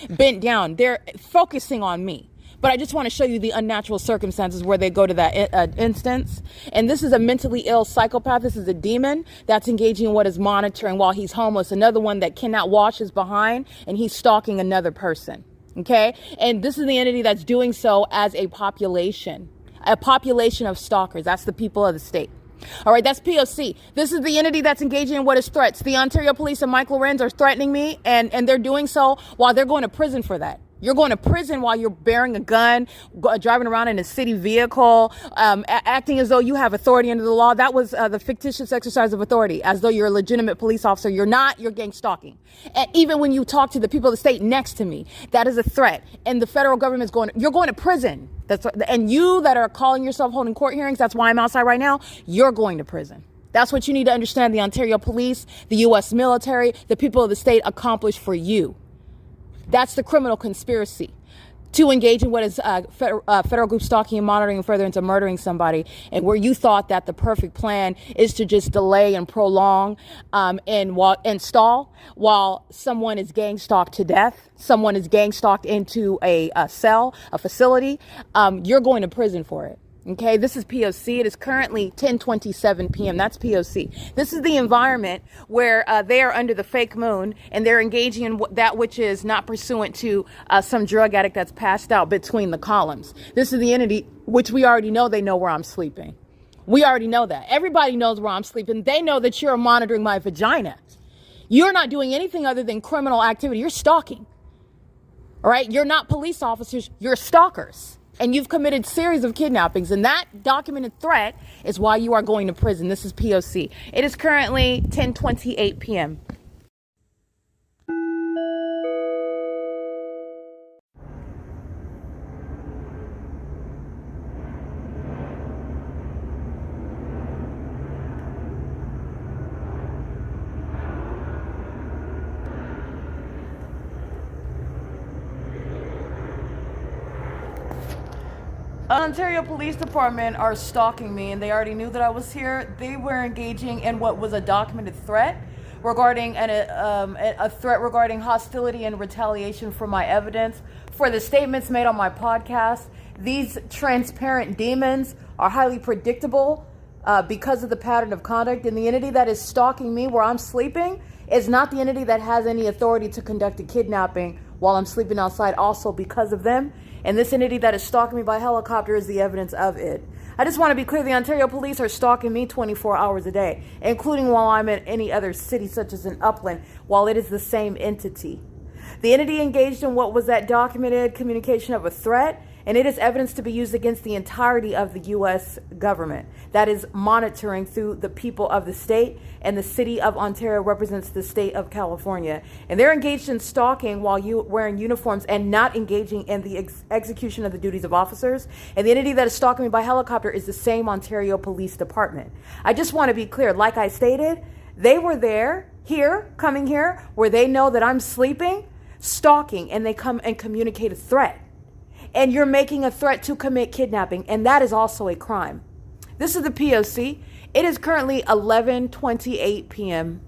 bent down. They're focusing on me. But I just want to show you the unnatural circumstances where they go to that instance. And this is a mentally ill psychopath. This is a demon that's engaging in what is monitoring while he's homeless. Another one that cannot wash his behind, and he's stalking another person. Okay? And this is the entity that's doing so as a population of stalkers. That's the people of the state. All right, that's P.O.C. This is the entity that's engaging in what is threats. The Ontario Police and Mike LORENZ are threatening me, and they're doing so while they're going to prison for that. You're going to prison while you're bearing a gun, driving around in a city vehicle, acting as though you have authority under the law. That was the fictitious exercise of authority, as though you're a legitimate police officer. You're not. You're gang stalking. And even when you talk to the people of the state next to me, that is a threat. And the federal government's you're going to prison. And you that are calling yourself holding court hearings, that's why I'm outside right now, you're going to prison. That's what you need to understand. The Ontario Police, the U.S. military, the people of the state accomplish for you. That's the criminal conspiracy to engage in what is federal group stalking and monitoring and further into murdering somebody. And where you thought that the perfect plan is to just delay and prolong and stall while someone is gang stalked to death, someone is gang stalked into a cell, a facility, you're going to prison for it. Okay, this is P.O.C. It is currently 10:27 p.m. That's P.O.C. This is the environment where they are under the fake moon and they're engaging in that which is not pursuant to some drug addict that's passed out between the columns. This is the entity which we already know they know where I'm sleeping. We already know that. Everybody knows where I'm sleeping. They know that you're monitoring my vagina. You're not doing anything other than criminal activity. You're stalking. All right? You're not police officers. You're stalkers. And you've committed series of kidnappings. And that documented threat is why you are going to prison. This is P.O.C. It is currently 10:28 p.m. Ontario Police Department are stalking me, and they already knew that I was here. They were engaging in what was a documented threat regarding a threat regarding hostility and retaliation for my evidence, for the statements made on my podcast. These transparent demons are highly predictable because of the pattern of conduct, and the entity that is stalking me where I'm sleeping is not the entity that has any authority to conduct a kidnapping while I'm sleeping outside, also because of them. And this entity that is stalking me by helicopter is the evidence of it. I just want to be clear, the Ontario Police are stalking me 24 hours a day, including while I'm in any other city, such as in Upland, while it is the same entity. The entity engaged in what was that documented communication of a threat, and it is evidence to be used against the entirety of the U.S. government that is monitoring through the people of the state, and the city of Ontario represents the state of California. And they're engaged in stalking while wearing uniforms and not engaging in the execution of the duties of officers. And the entity that is stalking me by helicopter is the same Ontario Police Department. I just want to be clear, like I stated, they were coming here, where they know that I'm sleeping, stalking, and they come and communicate a threat. And you're making a threat to commit kidnapping, and that is also a crime. This is the P.O.C. It is currently 11:28 p.m.